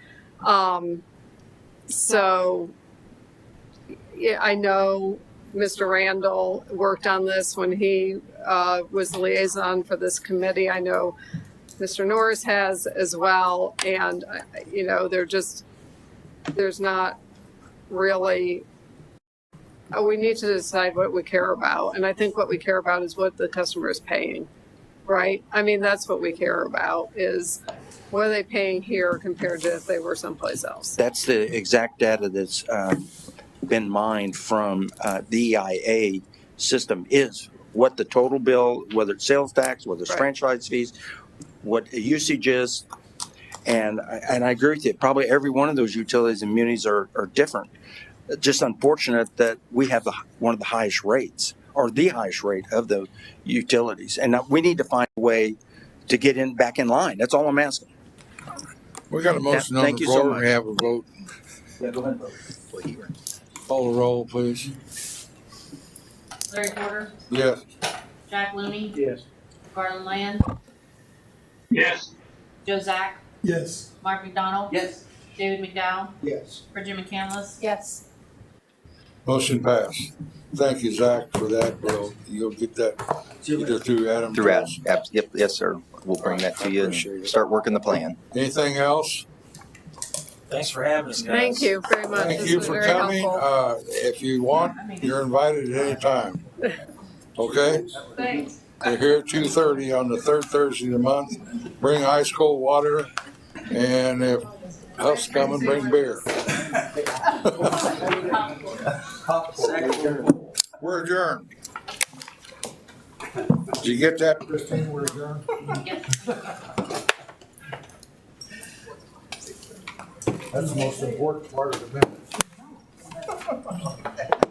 S5: So, yeah, I know Mr. Randall worked on this when he was the liaison for this committee. I know Mr. Norris has as well. And, there's not really, we need to decide what we care about. And I think what we care about is what the customer is paying, right? That's what we care about, is what are they paying here compared to if they were someplace else.
S7: That's the exact data that's been mined from the EIA system, is what the total bill, whether it's sales tax, whether it's
S5: Right.
S7: franchise fees, what usage is. And I agree with you. Probably every one of those utilities and munis are different. Just unfortunate that we have one of the highest rates, or the highest rate of the utilities. And we need to find a way to get back in line. That's all I'm asking.
S2: We got a motion on
S7: Thank
S2: the
S7: you so
S2: floor.
S7: much.
S2: We have a vote.
S7: Yeah, go ahead and vote.
S2: Call the roll, please.
S1: Larry Porter,
S2: Yes.
S1: Jack Looney,
S9: Yes.
S1: Garland Land,
S3: Yes.
S1: Joe Zack,
S11: Yes.
S1: Mark McDonald,
S7: Yes.
S1: David McDowell,
S11: Yes.
S1: Bridget McCandless.
S6: Yes.
S2: Motion passed. Thank you, Zach, for that. You'll get that either through Adam.
S4: Through Adam. Yep. Yes, sir. We'll bring that to you and start working the plan.
S2: Anything else?
S8: Thanks for having us, guys.
S5: Thank you very much.
S2: Thank
S5: This
S2: you
S5: was
S2: for
S5: very
S2: coming.
S5: helpful.
S2: If you want, you're invited at any time. Okay?
S1: Thanks.
S2: We're here at 2:30 on the third Thursday of the month. Bring ice cold water, and if Huff's coming, bring beer. We're adjourned. Did you get that, Christine? We're adjourned? That's the most important part of the minute.